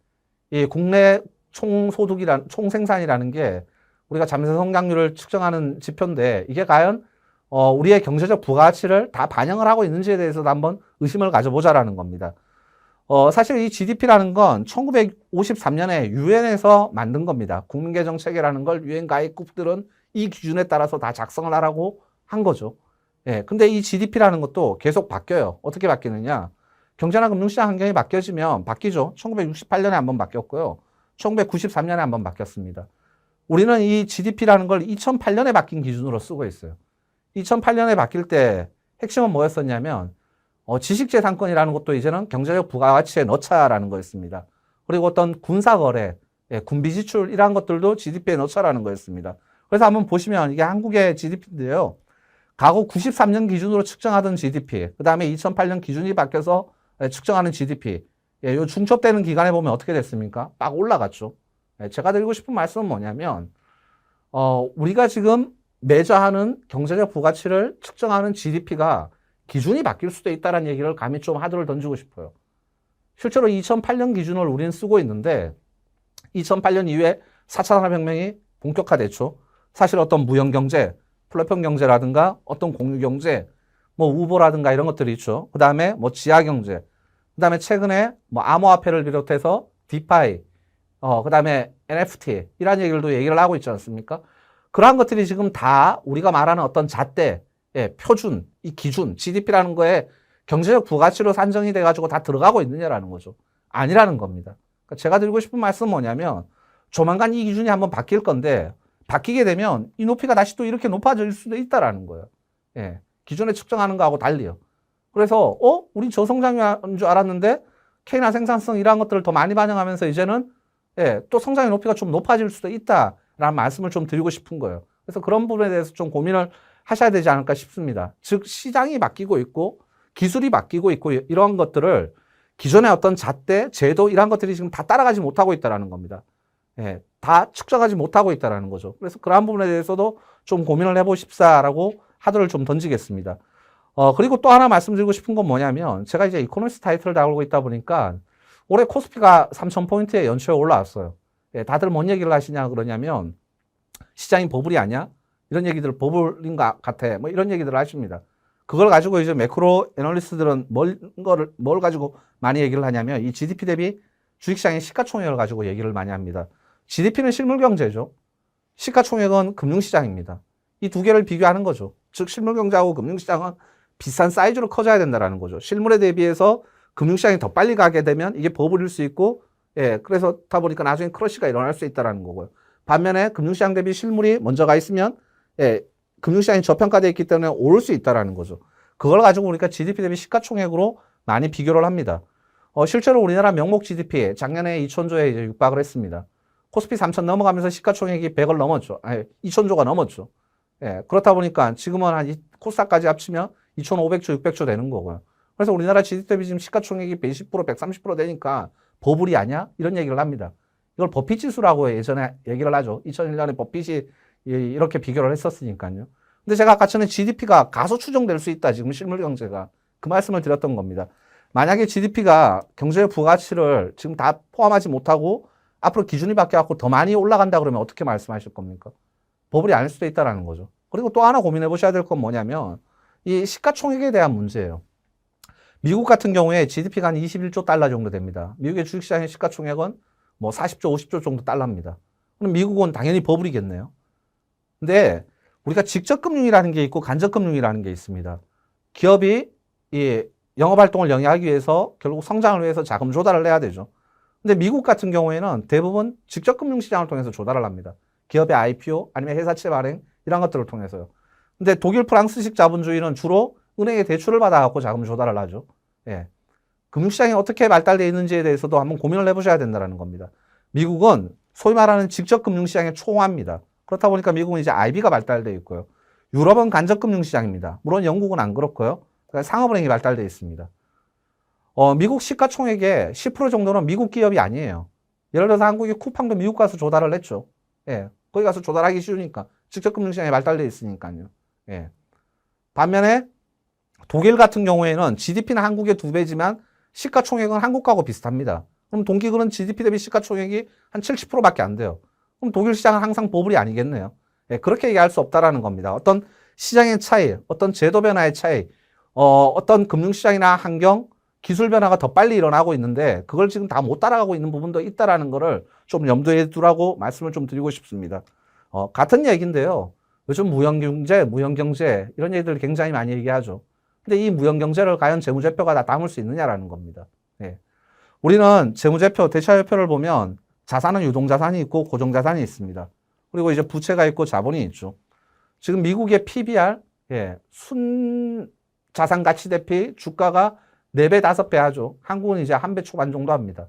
이 국내 총생산이라는 게 우리가 잠재 성장률을 측정하는 지표인데 이게 과연 우리의 경제적 부가가치를 다 반영을 하고 있는지에 대해서도 한번 의심을 가져보자라는 겁니다. 사실 이 GDP라는 건 1953년에 유엔에서 만든 겁니다. 국민개정체계라는 걸 유엔 가입국들은 이 기준에 따라서 다 작성을 하라고 한 거죠. 예, 근데 이 GDP라는 것도 계속 바뀌어요. 어떻게 바뀌느냐? 경제나 금융시장 환경이 바뀌어지면 바뀌죠. 1968년에 한번 바뀌었고요. 1993년에 한번 바뀌었습니다. 우리는 이 GDP라는 걸 2008년에 바뀐 기준으로 쓰고 있어요. 2008년에 바뀔 때 핵심은 뭐였었냐면 지식재산권이라는 것도 이제는 경제적 부가가치에 넣자라는 거였습니다. 그리고 어떤 군사거래, 예, 군비지출 이러한 것들도 GDP에 넣자라는 거였습니다. 그래서 한번 보시면 이게 한국의 GDP인데요. 과거 93년 기준으로 측정하던 GDP, 그 다음에 2008년 기준이 바뀌어서 측정하는 GDP, 예, 요 중첩되는 기간에 보면 어떻게 됐습니까? 막 올라갔죠. 예, 제가 드리고 싶은 말씀은 뭐냐면, 우리가 지금 매저하는 경제적 부가치를 측정하는 GDP가 기준이 바뀔 수도 있다는 얘기를 감히 좀 하드를 던지고 싶어요. 실제로 2008년 기준을 우리는 쓰고 있는데 2008년 이후에 4차 산업혁명이 본격화됐죠. 사실 어떤 무형경제, 플랫폼 경제라든가 어떤 공유경제, 뭐 우보라든가 이런 것들이 있죠. 그 다음에 뭐 지하경제, 그 다음에 최근에 뭐 암호화폐를 비롯해서 디파이, 그 다음에 NFT 이런 얘기를 하고 있지 않습니까? 그러한 것들이 지금 다 우리가 말하는 어떤 잣대, 예, 표준, 이 기준, GDP라는 거에 경제적 부가치로 산정이 돼가지고 다 들어가고 있느냐라는 거죠. 아니라는 겁니다. 그러니까 제가 드리고 싶은 말씀은 뭐냐면 조만간 이 기준이 한번 바뀔 건데 바뀌게 되면 이 높이가 다시 또 이렇게 높아질 수도 있다라는 거예요. 예, 기존에 측정하는 거하고 달리요. 그래서 우리 저성장인 줄 알았는데 K나 생산성 이러한 것들을 더 많이 반영하면서 이제는 예, 또 성장의 높이가 좀 높아질 수도 있다라는 말씀을 좀 드리고 싶은 거예요. 그래서 그런 부분에 대해서 좀 고민을 하셔야 되지 않을까 싶습니다. 즉 시장이 바뀌고 있고 기술이 바뀌고 있고 이러한 것들을 기존의 어떤 잣대, 제도 이러한 것들이 지금 다 따라가지 못하고 있다는 겁니다. 예, 다 측정하지 못하고 있다는 거죠. 그래서 그러한 부분에 대해서도 좀 고민을 해보십사라고 하드를 좀 던지겠습니다. 그리고 또 하나 말씀드리고 싶은 건 뭐냐면 제가 이제 이코노미스트 타이틀을 다루고 있다 보니까 올해 코스피가 3,000포인트에 연초에 올라왔어요. 예, 다들 뭔 얘기를 하시냐 그러냐면 시장이 버블이 아니야? 이런 얘기들을 버블인 것 같아. 뭐 이런 얘기들을 하십니다. 그걸 가지고 이제 매크로 애널리스트들은 뭘 가지고 많이 얘기를 하냐면 이 GDP 대비 주식시장의 시가총액을 가지고 얘기를 많이 합니다. GDP는 실물 경제죠. 시가총액은 금융시장입니다. 이 두 개를 비교하는 거죠. 즉 실물 경제하고 금융시장은 비슷한 사이즈로 커져야 된다는 거죠. 실물에 대비해서 금융시장이 더 빨리 가게 되면 이게 버블일 수 있고, 예, 그래서 다 보니까 나중에 크러쉬가 일어날 수 있다는 거고요. 반면에 금융시장 대비 실물이 먼저 가 있으면, 예, 금융시장이 저평가되어 있기 때문에 오를 수 있다는 거죠. 그걸 가지고 우리가 GDP 대비 시가총액으로 많이 비교를 합니다. 실제로 우리나라 명목 GDP 작년에 2천조에 이제 육박을 했습니다. 코스피 3천 넘어가면서 시가총액이 100을 넘었죠. 아니, 2천조가 넘었죠. 예, 그렇다 보니까 지금은 한 코스닥까지 합치면 2,500조, 600조 되는 거고요. 그래서 우리나라 GDP 대비 지금 시가총액이 120%, 130% 되니까 버블이 아니야? 이런 얘기를 합니다. 이걸 버핏 지수라고 예전에 얘기를 하죠. 2001년에 버핏이 이렇게 비교를 했었으니까요. 근데 제가 아까 전에 GDP가 가소 추정될 수 있다. 지금 실물 경제가. 그 말씀을 드렸던 겁니다. 만약에 GDP가 경제의 부가치를 지금 다 포함하지 못하고 앞으로 기준이 바뀌어갖고 더 많이 올라간다 그러면 어떻게 말씀하실 겁니까? 버블이 아닐 수도 있다는 거죠. 그리고 또 하나 고민해 보셔야 될 건 뭐냐면 이 시가총액에 대한 문제예요. 미국 같은 경우에 GDP가 한 21조 달러 정도 됩니다. 미국의 주식시장의 시가총액은 뭐 40조, 50조 정도 달러입니다. 그럼 미국은 당연히 버블이겠네요. 근데 우리가 직접금융이라는 게 있고 간접금융이라는 게 있습니다. 기업이 이 영업활동을 영위하기 위해서 결국 성장을 위해서 자금 조달을 해야 되죠. 근데 미국 같은 경우에는 대부분 직접금융시장을 통해서 조달을 합니다. 기업의 IPO 아니면 회사채 발행 이런 것들을 통해서요. 근데 독일, 프랑스식 자본주의는 주로 은행에 대출을 받아갖고 자금 조달을 하죠. 예. 금융시장이 어떻게 발달되어 있는지에 대해서도 한번 고민을 해보셔야 된다는 겁니다. 미국은 소위 말하는 직접금융시장의 초호화입니다. 그렇다 보니까 미국은 이제 IB가 발달되어 있고요. 유럽은 간접금융시장입니다. 물론 영국은 안 그렇고요. 상업은행이 발달되어 있습니다. 미국 시가총액의 10% 정도는 미국 기업이 아니에요. 예를 들어서 한국이 쿠팡도 미국 가서 조달을 했죠. 예. 거기 가서 조달하기 쉬우니까. 직접금융시장이 발달되어 있으니까요. 예. 반면에 독일 같은 경우에는 GDP는 한국의 2배지만 시가총액은 한국하고 비슷합니다. 그럼 동기근은 GDP 대비 시가총액이 한 70%밖에 안 돼요. 그럼 독일 시장은 항상 버블이 아니겠네요. 예, 그렇게 얘기할 수 없다라는 겁니다. 어떤 시장의 차이, 어떤 제도 변화의 차이, 어떤 금융시장이나 환경, 기술 변화가 더 빨리 일어나고 있는데 그걸 지금 다 못 따라가고 있는 부분도 있다라는 거를 좀 염두에 두라고 말씀을 좀 드리고 싶습니다. 같은 얘기인데요. 요즘 무형경제, 무형경제 이런 얘기들 굉장히 많이 얘기하죠. 근데 이 무형경제를 과연 재무제표가 다 담을 수 있느냐라는 겁니다. 예. 우리는 재무제표, 대차협표를 보면 자산은 유동자산이 있고 고정자산이 있습니다. 그리고 이제 부채가 있고 자본이 있죠. 지금 미국의 PBR, 예, 순자산가치 대비 주가가 4배, 5배 하죠. 한국은 이제 1배 초반 정도 합니다.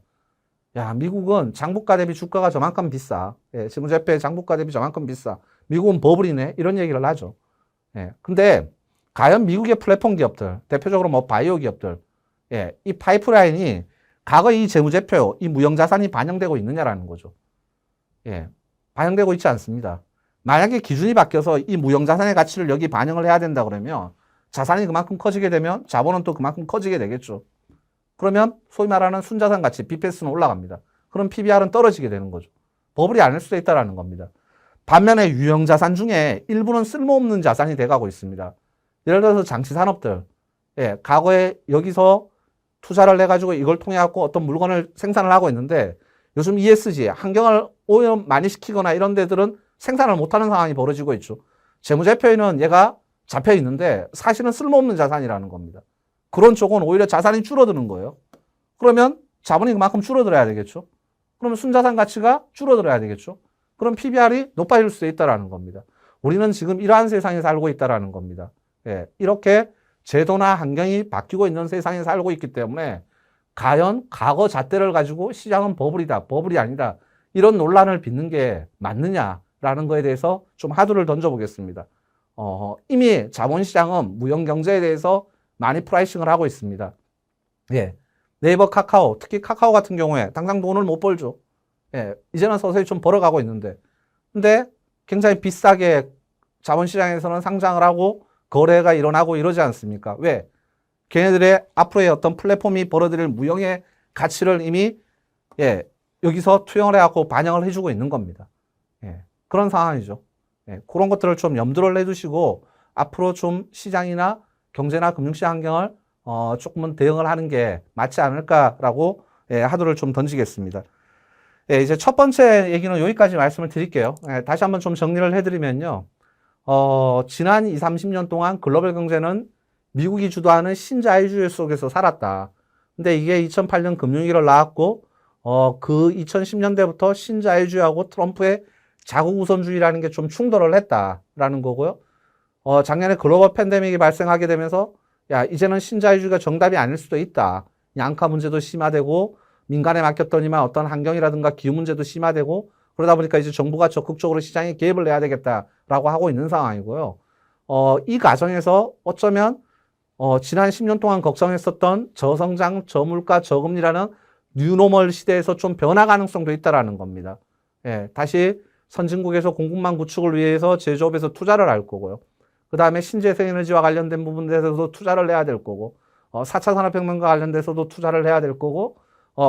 야, 미국은 장부가 대비 주가가 저만큼 비싸. 예, 재무제표의 장부가 대비 저만큼 비싸. 미국은 버블이네. 이런 얘기를 하죠. 예, 근데 과연 미국의 플랫폼 기업들, 대표적으로 뭐 바이오 기업들, 예, 이 파이프라인이 과거 이 재무제표, 이 무형자산이 반영되고 있느냐라는 거죠. 예, 반영되고 있지 않습니다. 만약에 기준이 바뀌어서 이 무형자산의 가치를 여기 반영을 해야 된다 그러면 자산이 그만큼 커지게 되면 자본은 또 그만큼 커지게 되겠죠. 그러면 소위 말하는 순자산 가치, BPS는 올라갑니다. 그럼 PBR은 떨어지게 되는 거죠. 버블이 아닐 수도 있다는 겁니다. 반면에 유형자산 중에 일부는 쓸모없는 자산이 돼가고 있습니다. 예를 들어서 장치산업들, 예, 과거에 여기서 투자를 해가지고 이걸 통해 갖고 어떤 물건을 생산을 하고 있는데 요즘 ESG, 환경을 오염 많이 시키거나 이런 데들은 생산을 못하는 상황이 벌어지고 있죠. 재무제표에는 얘가 잡혀 있는데 사실은 쓸모없는 자산이라는 겁니다. 그런 쪽은 오히려 자산이 줄어드는 거예요. 그러면 자본이 그만큼 줄어들어야 되겠죠. 그러면 순자산 가치가 줄어들어야 되겠죠. 그럼 PBR이 높아질 수 있다는 겁니다. 우리는 지금 이러한 세상에 살고 있다는 겁니다. 예, 이렇게 제도나 환경이 바뀌고 있는 세상에 살고 있기 때문에 과연 과거 잣대를 가지고 시장은 버블이다, 버블이 아니다 이런 논란을 빚는 게 맞느냐라는 거에 대해서 좀 화두를 던져보겠습니다. 이미 자본시장은 무형경제에 대해서 많이 프라이싱을 하고 있습니다. 예, 네이버, 카카오, 특히 카카오 같은 경우에 당장 돈을 못 벌죠. 예, 이제는 서서히 좀 벌어가고 있는데, 근데 굉장히 비싸게 자본시장에서는 상장을 하고 거래가 일어나고 이러지 않습니까? 왜? 걔네들의 앞으로의 어떤 플랫폼이 벌어들일 무형의 가치를 이미, 예, 여기서 투영을 해갖고 반영을 해주고 있는 겁니다. 예, 그런 상황이죠. 예, 그런 것들을 좀 염두를 내두시고 앞으로 좀 시장이나 경제나 금융시장 환경을 조금은 대응을 하는 게 맞지 않을까라고 예, 하도를 좀 던지겠습니다. 예, 이제 첫 번째 얘기는 여기까지 말씀을 드릴게요. 예, 다시 한번 좀 정리를 해드리면요. 지난 20, 30년 동안 글로벌 경제는 미국이 주도하는 신자유주의 속에서 살았다. 근데 이게 2008년 금융위기를 낳았고, 그 2010년대부터 신자유주의하고 트럼프의 자국 우선주의라는 게 좀 충돌을 했다라는 거고요. 작년에 글로벌 팬데믹이 발생하게 되면서, 야, 이제는 신자유주의가 정답이 아닐 수도 있다. 양카 문제도 심화되고, 민간에 맡겼더니만 어떤 환경이라든가 기후 문제도 심화되고, 그러다 보니까 이제 정부가 적극적으로 시장에 개입을 해야 되겠다라고 하고 있는 상황이고요. 이 과정에서 어쩌면 지난 10년 동안 걱정했었던 저성장, 저물가, 저금리라는 뉴노멀 시대에서 좀 변화 가능성도 있다라는 겁니다. 예, 다시 선진국에서 공급망 구축을 위해서 제조업에서 투자를 할 거고요. 그 다음에 신재생에너지와 관련된 부분에서도 투자를 해야 될 거고, 4차 산업혁명과 관련돼서도 투자를 해야 될 거고,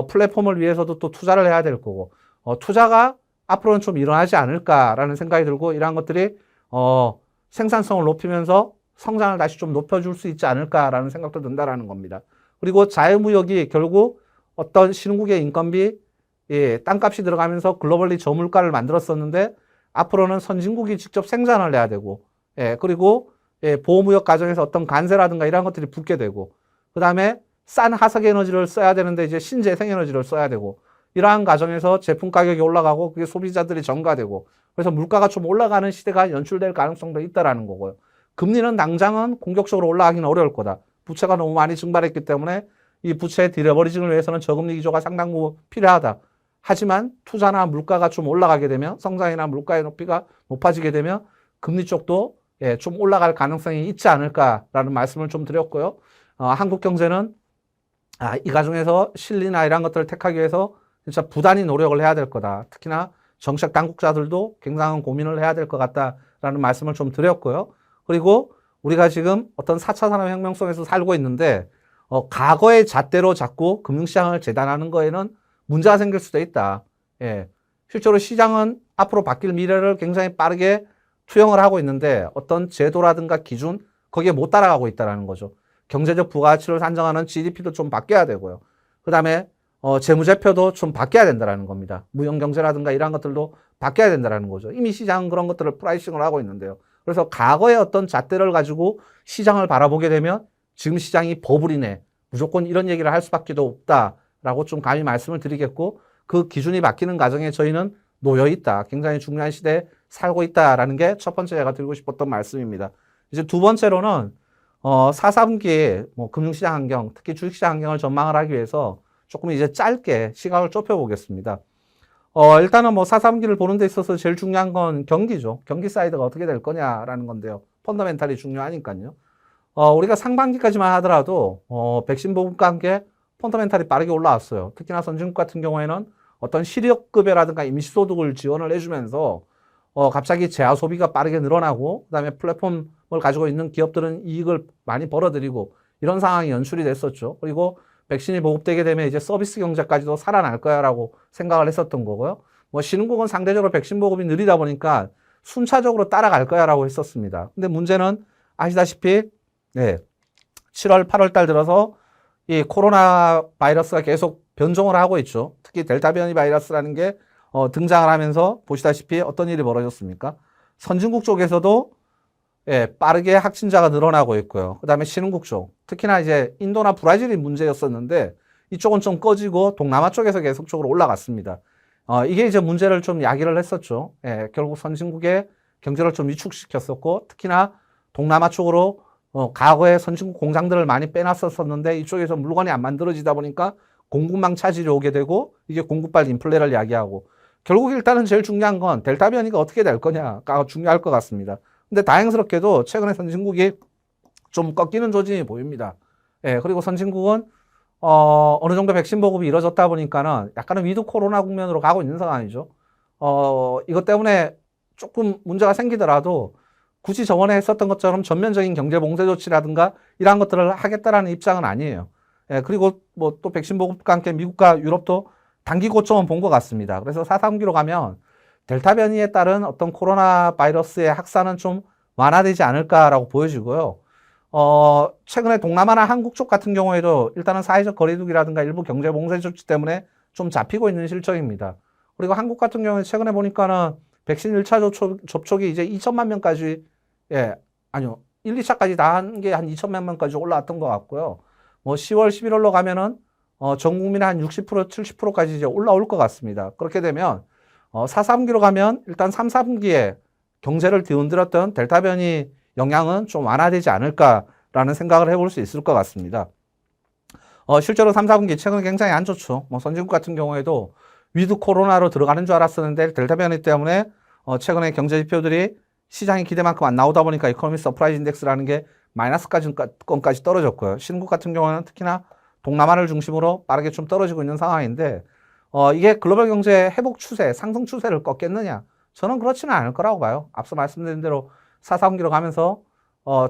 플랫폼을 위해서도 또 투자를 해야 될 거고, 투자가 앞으로는 좀 일어나지 않을까라는 생각이 들고, 이러한 것들이 생산성을 높이면서 성장을 다시 좀 높여줄 수 있지 않을까라는 생각도 든다라는 겁니다. 그리고 자유무역이 결국 어떤 신흥국의 인건비, 예, 땅값이 들어가면서 글로벌리 저물가를 만들었었는데 앞으로는 선진국이 직접 생산을 해야 되고, 예, 그리고 예, 보호무역 과정에서 어떤 관세라든가 이런 것들이 붙게 되고, 그 다음에 싼 화석 에너지를 써야 되는데 이제 신재생 에너지를 써야 되고, 이러한 과정에서 제품 가격이 올라가고 그게 소비자들이 전가되고, 그래서 물가가 좀 올라가는 시대가 연출될 가능성도 있다라는 거고요. 금리는 당장은 공격적으로 올라가기는 어려울 거다. 부채가 너무 많이 증발했기 때문에 이 부채의 디레버리징을 위해서는 저금리 기조가 상당 부분 필요하다. 하지만 투자나 물가가 좀 올라가게 되면, 성장이나 물가의 높이가 높아지게 되면 금리 쪽도 예, 좀 올라갈 가능성이 있지 않을까라는 말씀을 좀 드렸고요. 한국 경제는 이 과정에서 실리나 이런 것들을 택하기 위해서 진짜 부단히 노력을 해야 될 거다. 특히나 정책 당국자들도 굉장한 고민을 해야 될 것 같다라는 말씀을 좀 드렸고요. 그리고 우리가 지금 어떤 4차 산업혁명 속에서 살고 있는데 과거의 잣대로 자꾸 금융시장을 재단하는 거에는 문제가 생길 수도 있다. 예. 실제로 시장은 앞으로 바뀔 미래를 굉장히 빠르게 투영을 하고 있는데 어떤 제도라든가 기준 거기에 못 따라가고 있다는 거죠. 경제적 부가가치를 산정하는 GDP도 좀 바뀌어야 되고요. 그 다음에 재무제표도 좀 바뀌어야 된다는 겁니다. 무형경제라든가 이런 것들도 바뀌어야 된다는 거죠. 이미 시장은 그런 것들을 프라이싱을 하고 있는데요. 그래서 과거의 어떤 잣대를 가지고 시장을 바라보게 되면 지금 시장이 버블이네. 무조건 이런 얘기를 할 수밖에 없다라고 좀 감히 말씀을 드리겠고, 그 기준이 바뀌는 과정에 저희는 놓여 있다. 굉장히 중요한 시대에 살고 있다라는 게 첫 번째 제가 드리고 싶었던 말씀입니다. 이제 두 번째로는 4, 3기에 뭐 금융시장 환경, 특히 주식시장 환경을 전망을 하기 위해서 조금 이제 짧게 시각을 좁혀 보겠습니다. 일단은 뭐 4, 3기를 보는 데 있어서 제일 중요한 건 경기죠. 경기 사이드가 어떻게 될 거냐라는 건데요. 펀더멘탈이 중요하니까요. 우리가 상반기까지만 하더라도 백신 보급과 함께 펀더멘탈이 빠르게 올라왔어요. 특히나 선진국 같은 경우에는 어떤 실업급여라든가 임시소득을 지원을 해주면서 갑자기 재화 소비가 빠르게 늘어나고, 그다음에 플랫폼을 가지고 있는 기업들은 이익을 많이 벌어들이고 이런 상황이 연출이 됐었죠. 그리고 백신이 보급되게 되면 이제 서비스 경제까지도 살아날 거야라고 생각을 했었던 거고요. 뭐 신흥국은 상대적으로 백신 보급이 느리다 보니까 순차적으로 따라갈 거야라고 했었습니다. 근데 문제는 아시다시피 네, 7월, 8월 달 들어서 이 코로나 바이러스가 계속 변종을 하고 있죠. 특히 델타 변이 바이러스라는 게 등장을 하면서 보시다시피 어떤 일이 벌어졌습니까? 선진국 쪽에서도 예, 빠르게 확진자가 늘어나고 있고요. 그 다음에 신흥국 쪽, 특히나 이제 인도나 브라질이 문제였었는데 이쪽은 좀 꺼지고 동남아 쪽에서 계속적으로 올라갔습니다. 이게 이제 문제를 좀 야기를 했었죠. 예, 결국 선진국의 경제를 좀 위축시켰었고, 특히나 동남아 쪽으로 과거에 선진국 공장들을 많이 빼놨었었는데 이쪽에서 물건이 안 만들어지다 보니까 공급망 차질이 오게 되고, 이게 공급발 인플레를 야기하고, 결국 일단은 제일 중요한 건 델타 변이가 어떻게 될 거냐가 중요할 것 같습니다. 근데 다행스럽게도 최근에 선진국이 좀 꺾이는 조짐이 보입니다. 예, 그리고 선진국은 어느 정도 백신 보급이 이루어졌다 보니까는 약간은 위드 코로나 국면으로 가고 있는 상황이죠. 이것 때문에 조금 문제가 생기더라도 굳이 저번에 했었던 것처럼 전면적인 경제 봉쇄 조치라든가 이러한 것들을 하겠다라는 입장은 아니에요. 예, 그리고 뭐 또 백신 보급과 함께 미국과 유럽도 단기 고점은 본 것 같습니다. 그래서 4, 3기로 가면 델타 변이에 따른 어떤 코로나 바이러스의 확산은 좀 완화되지 않을까라고 보여지고요. 최근에 동남아나 한국 쪽 같은 경우에도 일단은 사회적 거리두기라든가 일부 경제 봉쇄 조치 때문에 좀 잡히고 있는 실정입니다. 그리고 한국 같은 경우에 최근에 보니까는 백신 1차 접촉이 이제 2천만 명까지, 아니요. 1, 2차까지 다 한 게 한 2천만 명까지 올라왔던 것 같고요. 뭐 10월, 11월로 가면은, 전 국민의 한 60%, 70%까지 이제 올라올 것 같습니다. 그렇게 되면, 4, 3기로 가면 일단 3, 4분기에 경제를 뒤흔들었던 델타 변이 영향은 좀 완화되지 않을까라는 생각을 해볼 수 있을 것 같습니다. 실제로 3, 4분기 최근 굉장히 안 좋죠. 뭐 선진국 같은 경우에도 위드 코로나로 들어가는 줄 알았었는데 델타 변이 때문에 최근에 경제 지표들이 시장의 기대만큼 안 나오다 보니까 이코노미 서프라이즈 인덱스라는 게 마이너스까지 떨어졌고요. 신흥국 같은 경우는 특히나 동남아를 중심으로 빠르게 좀 떨어지고 있는 상황인데 이게 글로벌 경제 회복 추세, 상승 추세를 꺾겠느냐? 저는 그렇지는 않을 거라고 봐요. 앞서 말씀드린 대로 4, 4분기로 가면서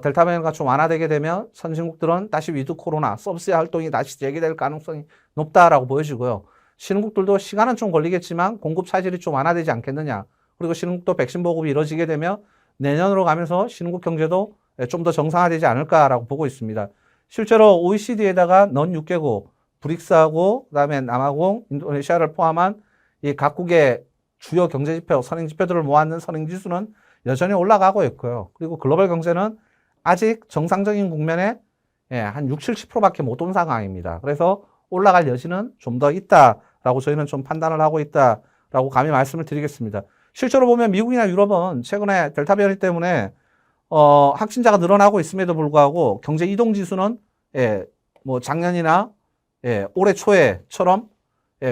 델타 변이가 좀 완화되게 되면 선진국들은 다시 위드 코로나, 서브시디 활동이 다시 재개될 가능성이 높다라고 보여지고요. 신흥국들도 시간은 좀 걸리겠지만 공급 차질이 좀 완화되지 않겠느냐. 그리고 신흥국도 백신 보급이 이루어지게 되면 내년으로 가면서 신흥국 경제도 좀 더 정상화되지 않을까라고 보고 있습니다. 실제로 OECD에다가 넌 6개국, 브릭스하고 그다음에 남아공, 인도네시아를 포함한 이 각국의 주요 경제 지표, 선행 지표들을 모았는 선행 지수는 여전히 올라가고 있고요. 그리고 글로벌 경제는 아직 정상적인 국면에 한 6, 70%밖에 못 온 상황입니다. 그래서 올라갈 여지는 좀 더 있다라고 저희는 좀 판단을 하고 있다라고 감히 말씀을 드리겠습니다. 실제로 보면 미국이나 유럽은 최근에 델타 변이 때문에 확진자가 늘어나고 있음에도 불구하고 경제 이동 지수는 뭐 작년이나 올해 초에처럼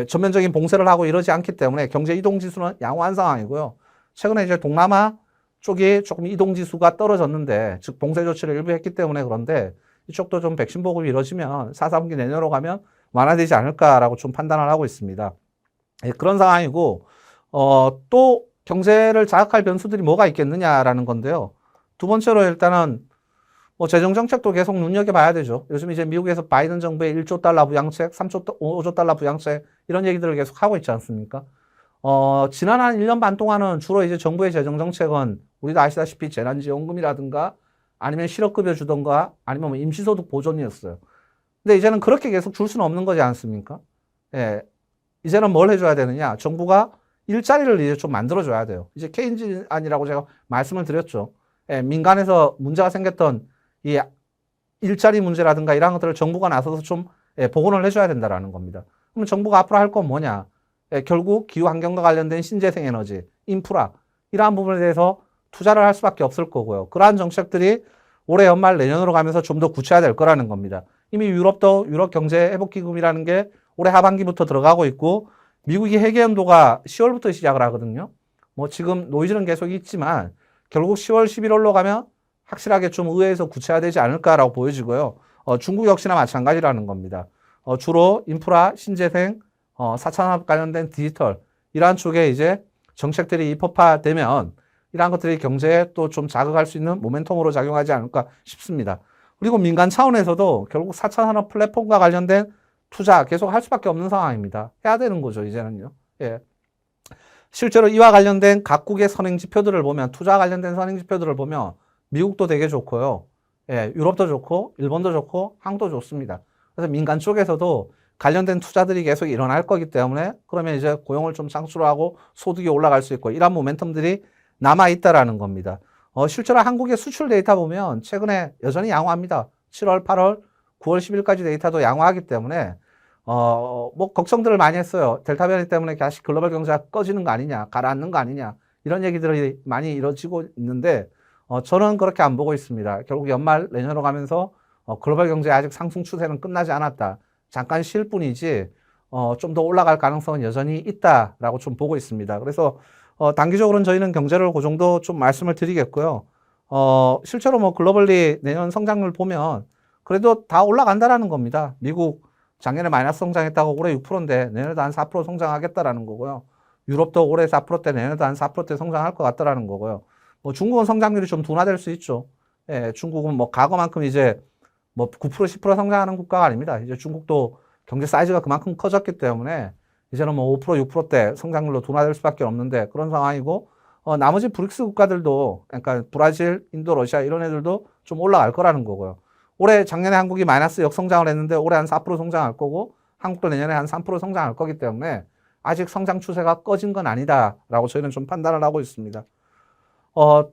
전면적인 봉쇄를 하고 이러지 않기 때문에 경제 이동 지수는 양호한 상황이고요. 최근에 이제 동남아 쪽이 조금 이동 지수가 떨어졌는데, 즉 봉쇄 조치를 일부 했기 때문에 그런데 이쪽도 좀 백신 보급이 이루어지면 4, 4분기 내년으로 가면 완화되지 않을까라고 좀 판단을 하고 있습니다. 그런 상황이고 또 경제를 자극할 변수들이 뭐가 있겠느냐라는 건데요. 두 번째로 일단은 뭐 재정 정책도 계속 눈여겨봐야 되죠. 요즘 이제 미국에서 바이든 정부의 1조 달러 부양책, 5조 달러 부양책 이런 얘기들을 계속 하고 있지 않습니까? 지난 한 1년 반 동안은 주로 이제 정부의 재정 정책은 우리도 아시다시피 재난지원금이라든가 아니면 실업급여 주던가 아니면 뭐 임시소득 보존이었어요. 근데 이제는 그렇게 계속 줄 수는 없는 거지 않습니까? 이제는 뭘 해줘야 되느냐? 정부가 일자리를 이제 좀 만들어줘야 돼요. 이제 케인즈안이라고 제가 말씀을 드렸죠. 민간에서 문제가 생겼던 이 일자리 문제라든가 이런 것들을 정부가 나서서 좀 복원을 해줘야 된다라는 겁니다. 그러면 정부가 앞으로 할 건 뭐냐? 결국 기후환경과 관련된 신재생 에너지, 인프라 이러한 부분에 대해서 투자를 할 수밖에 없을 거고요. 그러한 정책들이 올해 연말 내년으로 가면서 좀 더 구체화될 거라는 겁니다. 이미 유럽도 유럽 경제 회복 기금이라는 게 올해 하반기부터 들어가고 있고 미국이 회계연도가 10월부터 시작을 하거든요. 뭐 지금 노이즈는 계속 있지만 결국 10월, 11월로 가면 확실하게 좀 의회에서 구체화되지 않을까라고 보여지고요. 중국 역시나 마찬가지라는 겁니다. 주로 인프라, 신재생, 4차 산업 관련된 디지털 이러한 쪽에 이제 정책들이 입법화되면 이러한 것들이 경제에 또 좀 자극할 수 있는 모멘텀으로 작용하지 않을까 싶습니다. 그리고 민간 차원에서도 결국 4차 산업 플랫폼과 관련된 투자 계속 할 수밖에 없는 상황입니다. 해야 되는 거죠, 이제는요. 실제로 이와 관련된 각국의 선행 지표들을 보면, 투자 관련된 선행 지표들을 보면 미국도 되게 좋고요. 유럽도 좋고, 일본도 좋고, 한국도 좋습니다. 그래서 민간 쪽에서도 관련된 투자들이 계속 일어날 거기 때문에 그러면 이제 고용을 좀 창출하고 소득이 올라갈 수 있고 이런 모멘텀들이 남아있다라는 겁니다. 실제로 한국의 수출 데이터 보면 최근에 여전히 양호합니다. 7월, 8월, 9월 10일까지 데이터도 양호하기 때문에 뭐 걱정들을 많이 했어요. 델타 변이 때문에 다시 글로벌 경제가 꺼지는 거 아니냐, 가라앉는 거 아니냐 이런 얘기들이 많이 이루어지고 있는데 저는 그렇게 안 보고 있습니다. 결국 연말 내년으로 가면서 글로벌 경제 아직 상승 추세는 끝나지 않았다. 잠깐 쉴 뿐이지 좀 더 올라갈 가능성은 여전히 있다라고 좀 보고 있습니다. 그래서 단기적으로는 저희는 경제를 그 정도 좀 말씀을 드리겠고요. 실제로 뭐 글로벌리 내년 성장률 보면 그래도 다 올라간다라는 겁니다. 미국 작년에 마이너스 성장했다고 올해 6%인데 내년에도 한 4% 성장하겠다라는 거고요. 유럽도 올해 4%대 내년에도 한 4%대 성장할 것 같다라는 거고요. 뭐 중국은 성장률이 좀 둔화될 수 있죠. 중국은 뭐 과거만큼 이제 뭐 9% 10% 성장하는 국가가 아닙니다. 이제 중국도 경제 사이즈가 그만큼 커졌기 때문에 이제는 뭐 5%, 6%대 성장률로 둔화될 수밖에 없는데 그런 상황이고, 나머지 브릭스 국가들도, 그러니까 브라질, 인도, 러시아 이런 애들도 좀 올라갈 거라는 거고요. 올해 작년에 한국이 마이너스 역성장을 했는데 올해 한 4% 성장할 거고 한국도 내년에 한 3% 성장할 거기 때문에 아직 성장 추세가 꺼진 건 아니다라고 저희는 좀 판단을 하고 있습니다.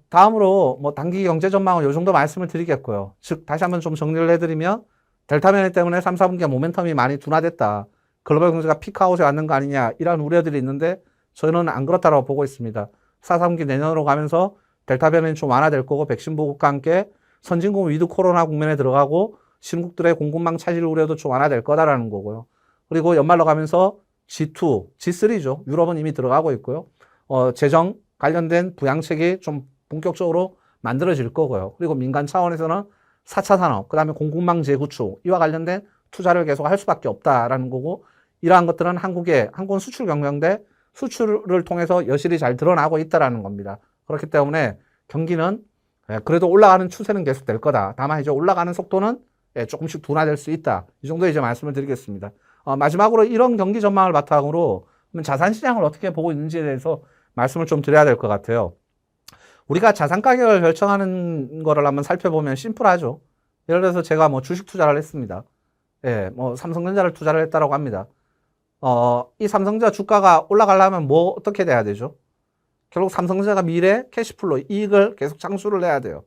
다음으로 뭐 단기 경제 전망은 이 정도 말씀을 드리겠고요. 즉 다시 한번 좀 정리를 해드리면 델타 변이 때문에 3, 4분기에 모멘텀이 많이 둔화됐다. 글로벌 경제가 피크아웃에 왔는 거 아니냐 이런 우려들이 있는데 저희는 안 그렇다고 보고 있습니다. 4, 4분기 내년으로 가면서 델타 변이는 좀 완화될 거고 백신 보급과 함께 선진국 위드 코로나 국면에 들어가고 신국들의 공급망 차질 우려도 좀 완화될 거다라는 거고요. 그리고 연말로 가면서 G2, G3죠. 유럽은 이미 들어가고 있고요. 재정 관련된 부양책이 좀 본격적으로 만들어질 거고요. 그리고 민간 차원에서는 4차 산업, 그 다음에 공급망 재구축, 이와 관련된 투자를 계속 할 수밖에 없다라는 거고, 이러한 것들은 한국은 수출 경쟁대 수출을 통해서 여실히 잘 드러나고 있다라는 겁니다. 그렇기 때문에 경기는 그래도 올라가는 추세는 계속 될 거다. 다만 이제 올라가는 속도는 조금씩 둔화될 수 있다. 이 정도 이제 말씀을 드리겠습니다. 마지막으로 이런 경기 전망을 바탕으로 자산 시장을 어떻게 보고 있는지에 대해서 말씀을 좀 드려야 될 것 같아요. 우리가 자산 가격을 결정하는 거를 한번 살펴보면 심플하죠. 예를 들어서 제가 뭐 주식 투자를 했습니다. 예, 뭐 삼성전자를 투자를 했다라고 합니다. 이 삼성전자 주가가 올라가려면 뭐 어떻게 돼야 되죠? 결국 삼성전자가 미래 캐시플로 이익을 계속 창출을 해야 돼요.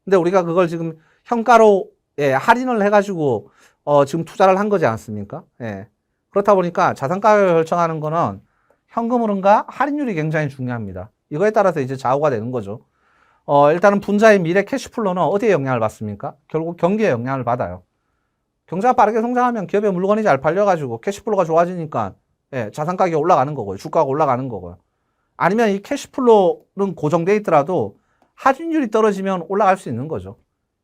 근데 우리가 그걸 지금 현가로 할인을 해가지고 지금 투자를 한 거지 않습니까? 예. 그렇다 보니까 자산 가격을 결정하는 거는 현금 흐름과 할인율이 굉장히 중요합니다. 이거에 따라서 이제 좌우가 되는 거죠. 일단은 분자의 미래 캐시플로는 어디에 영향을 받습니까? 결국 경기에 영향을 받아요. 경제가 빠르게 성장하면 기업의 물건이 잘 팔려가지고 캐시플로가 좋아지니까 자산 가격이 올라가는 거고요. 주가가 올라가는 거고요. 아니면 이 캐시플로는 고정돼 있더라도 할인율이 떨어지면 올라갈 수 있는 거죠.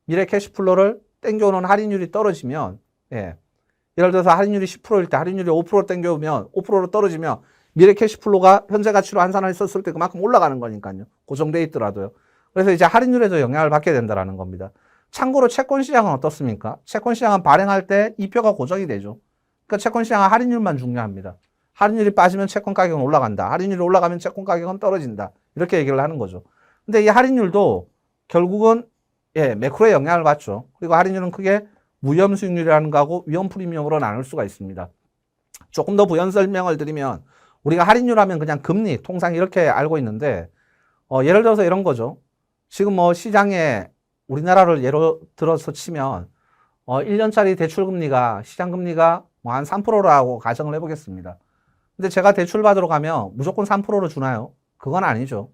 미래 캐시플로를 땡겨오는 할인율이 떨어지면, 예를 들어서 할인율이 10%일 때 할인율이 5% 땡겨오면 5%로 떨어지면 미래 캐시플로가 현재 가치로 환산을 했었을 때 그만큼 올라가는 거니까요. 고정돼 있더라도요. 그래서 이제 할인율에도 영향을 받게 된다는 겁니다. 참고로 채권 시장은 어떻습니까? 채권 시장은 발행할 때 이표가 고정이 되죠. 그러니까 채권 시장은 할인율만 중요합니다. 할인율이 빠지면 채권 가격은 올라간다. 할인율이 올라가면 채권 가격은 떨어진다. 이렇게 얘기를 하는 거죠. 근데 이 할인율도 결국은 매크로에 영향을 받죠. 그리고 할인율은 크게 무위험 수익률이라는 거하고 위험 프리미엄으로 나눌 수가 있습니다. 조금 더 부연 설명을 드리면 우리가 할인율 하면 그냥 금리, 통상 이렇게 알고 있는데 예를 들어서 이런 거죠. 지금 뭐 시장에 우리나라를 예로 들어서 치면 1년짜리 대출금리가 시장금리가 뭐 한 3%라고 가정을 해보겠습니다. 근데 제가 대출 받으러 가면 무조건 3%로 주나요? 그건 아니죠.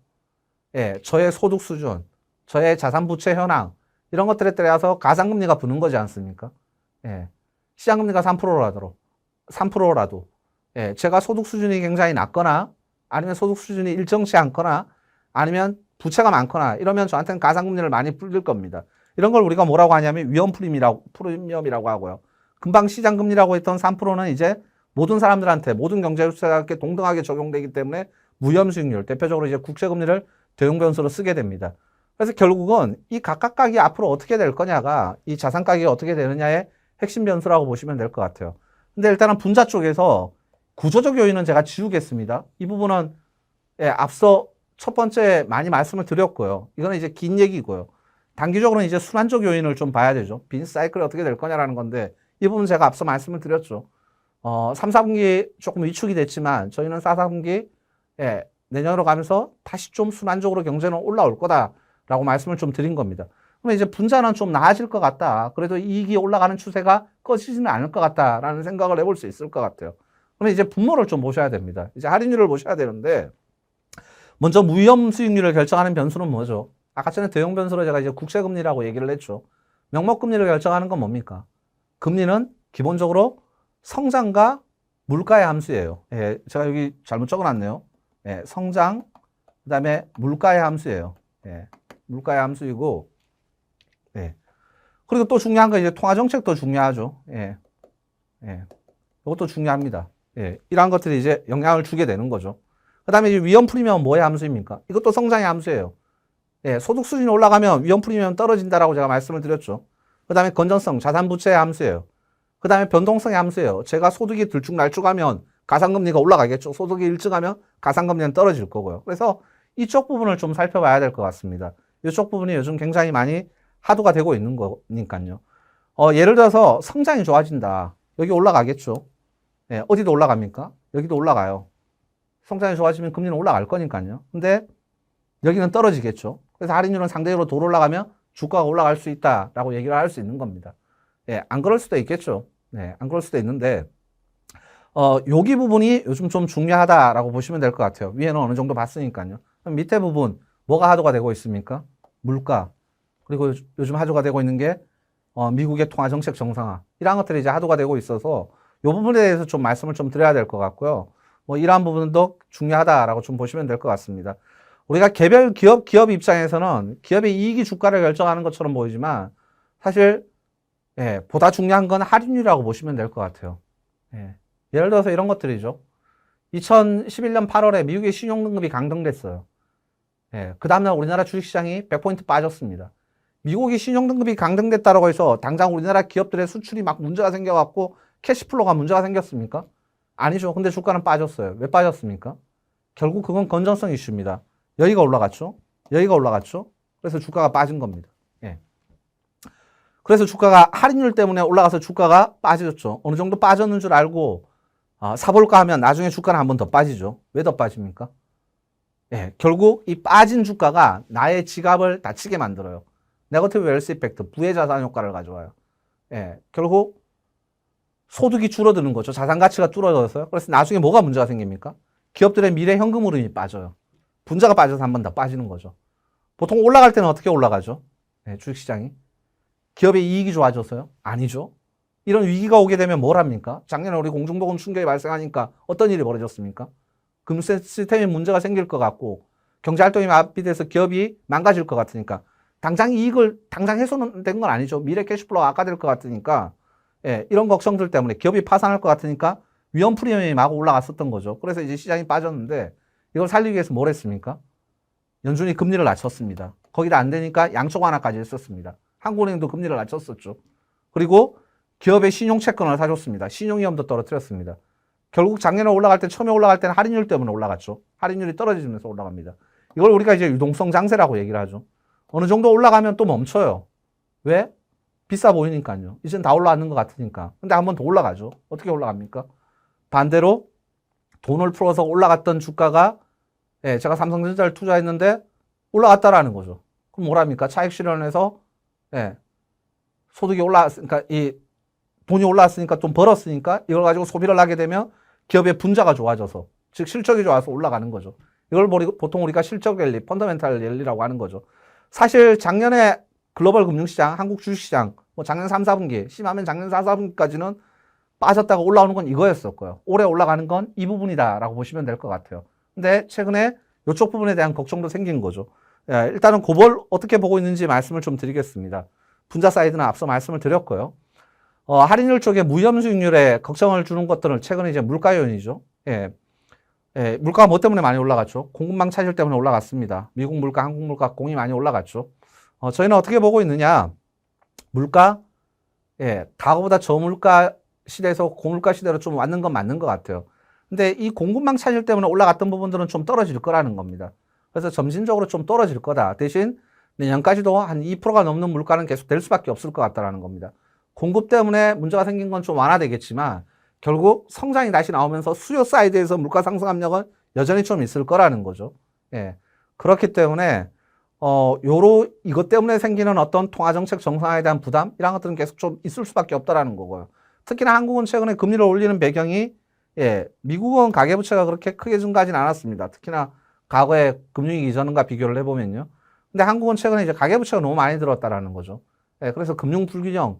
저의 소득 수준, 저의 자산 부채 현황 이런 것들에 따라서 가상금리가 붙는 거지 않습니까? 시장금리가 3%라도 제가 소득 수준이 굉장히 낮거나 아니면 소득 수준이 일정치 않거나 아니면 부채가 많거나 이러면 저한테는 가상금리를 많이 풀릴 겁니다. 이런 걸 우리가 뭐라고 하냐면 위험 프리미엄이라고 하고요. 금방 시장금리라고 했던 3%는 이제 모든 사람들한테 모든 경제주체한테 동등하게 적용되기 때문에 무위험 수익률, 대표적으로 이제 국채금리를 대응 변수로 쓰게 됩니다. 그래서 결국은 이 각각각이 앞으로 어떻게 될 거냐가 이 자산 가격이 어떻게 되느냐의 핵심 변수라고 보시면 될 것 같아요. 근데 일단은 분자 쪽에서 구조적 요인은 제가 지우겠습니다. 이 부분은 앞서 첫 번째 많이 말씀을 드렸고요. 이거는 이제 긴 얘기고요. 단기적으로는 이제 순환적 요인을 좀 봐야 되죠. 비즈니스 사이클이 어떻게 될 거냐라는 건데 이 부분 제가 앞서 말씀을 드렸죠. 3, 4분기 조금 위축이 됐지만 저희는 4, 4분기 내년으로 가면서 다시 좀 순환적으로 경제는 올라올 거다라고 말씀을 좀 드린 겁니다. 그럼 이제 분자는 좀 나아질 것 같다. 그래도 이익이 올라가는 추세가 꺼지지는 않을 것 같다라는 생각을 해볼 수 있을 것 같아요. 그럼 이제 분모를 좀 보셔야 됩니다. 이제 할인율을 보셔야 되는데 먼저 무위험 수익률을 결정하는 변수는 뭐죠? 아까 전에 대응 변수로 제가 이제 국채금리라고 얘기를 했죠. 명목금리를 결정하는 건 뭡니까? 금리는 기본적으로 성장과 물가의 함수예요. 제가 여기 잘못 적어놨네요. 성장, 그 다음에 물가의 함수예요. 물가의 함수이고, 그리고 또 중요한 건 이제 통화정책도 중요하죠. 이것도 중요합니다. 이러한 것들이 이제 영향을 주게 되는 거죠. 그 다음에 위험 프리미엄은 뭐의 함수입니까? 이것도 성장의 함수예요. 소득 수준이 올라가면 위험 프리미엄 떨어진다라고 제가 말씀을 드렸죠. 그 다음에 건전성, 자산 부채의 함수예요. 그 다음에 변동성의 함수예요. 제가 소득이 들쭉날쭉하면 가상금리가 올라가겠죠. 소득이 일정하면 가상금리는 떨어질 거고요. 그래서 이쪽 부분을 좀 살펴봐야 될 것 같습니다. 이쪽 부분이 요즘 굉장히 많이 하도가 되고 있는 거니까요. 예를 들어서 성장이 좋아진다. 여기 올라가겠죠. 예, 어디도 올라갑니까? 여기도 올라가요. 성장이 좋아지면 금리는 올라갈 거니까요. 근데 여기는 떨어지겠죠. 그래서 할인율은 상대적으로 더 올라가면 주가가 올라갈 수 있다라고 얘기를 할 수 있는 겁니다. 예, 안 그럴 수도 있겠죠. 네, 안 그럴 수도 있는데, 여기 부분이 요즘 좀 중요하다라고 보시면 될 것 같아요. 위에는 어느 정도 봤으니까요. 그럼 밑에 부분, 뭐가 하도가 되고 있습니까? 물가. 그리고 요즘 하도가 되고 있는 게, 미국의 통화정책 정상화. 이런 것들이 이제 하도가 되고 있어서, 이 부분에 대해서 좀 말씀을 좀 드려야 될 것 같고요. 뭐, 이러한 부분도 중요하다라고 좀 보시면 될 것 같습니다. 우리가 개별 기업 입장에서는 기업의 이익이 주가를 결정하는 것처럼 보이지만, 사실, 예, 보다 중요한 건 할인율이라고 보시면 될 것 같아요. 예. 예를 들어서 이런 것들이죠. 2011년 8월에 미국의 신용등급이 강등됐어요. 예, 그 다음날 우리나라 주식시장이 100포인트 빠졌습니다. 미국이 신용등급이 강등됐다고 해서 당장 우리나라 기업들의 수출이 막 문제가 생겨갖고 캐시플로가 문제가 생겼습니까? 아니죠. 근데 주가는 빠졌어요. 왜 빠졌습니까? 결국 그건 건전성 이슈입니다. 여기가 올라갔죠. 여기가 올라갔죠. 그래서 주가가 빠진 겁니다. 예. 그래서 주가가 할인율 때문에 올라가서 주가가 빠졌죠. 어느 정도 빠졌는 줄 알고 사볼까 하면 나중에 주가는 한 번 더 빠지죠. 왜 더 빠집니까? 예, 결국 이 빠진 주가가 나의 지갑을 다치게 만들어요. 네거티브 웰스 이펙트, 부의 자산 효과를 가져와요. 예, 결국 소득이 줄어드는 거죠. 자산 가치가 줄어들어서요. 그래서 나중에 뭐가 문제가 생깁니까? 기업들의 미래 현금 흐름이 빠져요. 분자가 빠져서 한 번 더 빠지는 거죠. 보통 올라갈 때는 어떻게 올라가죠? 예, 주식시장이. 기업의 이익이 좋아져서요? 아니죠. 이런 위기가 오게 되면 뭘 합니까? 작년에 우리 공중보건 충격이 발생하니까 어떤 일이 벌어졌습니까? 금융 시스템에 문제가 생길 것 같고 경제활동이 마비돼서 기업이 망가질 것 같으니까 당장 이익을 당장 해소된 건 아니죠. 미래 캐시플로가 악화될 것 같으니까 예, 이런 걱정들 때문에 기업이 파산할 것 같으니까 위험 프리미엄이 막 올라갔었던 거죠. 그래서 이제 시장이 빠졌는데 이걸 살리기 위해서 뭘 했습니까? 연준이 금리를 낮췄습니다. 거기다 안 되니까 양적 완화까지 했었습니다. 한국은행도 금리를 낮췄었죠. 그리고 기업의 신용채권을 사줬습니다. 신용위험도 떨어뜨렸습니다. 결국 작년에 올라갈 때 처음에 올라갈 때는 할인율 때문에 올라갔죠. 할인율이 떨어지면서 올라갑니다. 이걸 우리가 이제 유동성 장세라고 얘기를 하죠. 어느 정도 올라가면 또 멈춰요. 왜? 비싸 보이니까요. 이젠 다 올라왔는 것 같으니까. 근데 한 번 더 올라가죠. 어떻게 올라갑니까? 반대로 돈을 풀어서 올라갔던 주가가 예, 제가 삼성전자를 투자했는데 올라갔다라는 거죠. 그럼 뭐랍니까? 차익 실현해서 예, 소득이 올라왔으니까 이 돈이 올라왔으니까 좀 벌었으니까 이걸 가지고 소비를 하게 되면 기업의 분자가 좋아져서 즉 실적이 좋아서 올라가는 거죠. 이걸 보통 우리가 실적 랠리, 펀더멘탈 랠리라고 하는 거죠. 사실 작년에 글로벌 금융시장, 한국 주식시장 뭐 작년 3, 4분기, 심하면 작년 4, 4분기까지는 빠졌다가 올라오는 건 이거였었고요. 올해 올라가는 건 이 부분이다라고 보시면 될 것 같아요. 근데 최근에 이쪽 부분에 대한 걱정도 생긴 거죠. 예, 일단은 그걸 어떻게 보고 있는지 말씀을 좀 드리겠습니다. 분자 사이드는 앞서 말씀을 드렸고요. 할인율 쪽에 무위험 수익률에 걱정을 주는 것들은 최근에 이제 물가 요인이죠. 예. 예, 물가가 뭐 때문에 많이 올라갔죠? 공급망 차질 때문에 올라갔습니다. 미국 물가, 한국 물가 공이 많이 올라갔죠. 저희는 어떻게 보고 있느냐? 물가, 예, 과거보다 저물가 시대에서 고물가 시대로 좀 왔는 건 맞는 것 같아요. 근데 이 공급망 차질 때문에 올라갔던 부분들은 좀 떨어질 거라는 겁니다. 그래서 점진적으로 좀 떨어질 거다. 대신 내년까지도 한 2%가 넘는 물가는 계속 될 수밖에 없을 것 같다는 겁니다. 공급 때문에 문제가 생긴 건 좀 완화되겠지만 결국 성장이 다시 나오면서 수요 사이드에서 물가 상승 압력은 여전히 좀 있을 거라는 거죠. 예. 그렇기 때문에 이것 때문에 생기는 어떤 통화정책 정상화에 대한 부담 이런 것들은 계속 좀 있을 수밖에 없다라는 거고요. 특히나 한국은 최근에 금리를 올리는 배경이 예, 미국은 가계부채가 그렇게 크게 증가하진 않았습니다. 특히나 과거에 금융위기 이전과 비교를 해보면요. 근데 한국은 최근에 이제 가계부채가 너무 많이 들었다라는 거죠. 예, 그래서 금융 불균형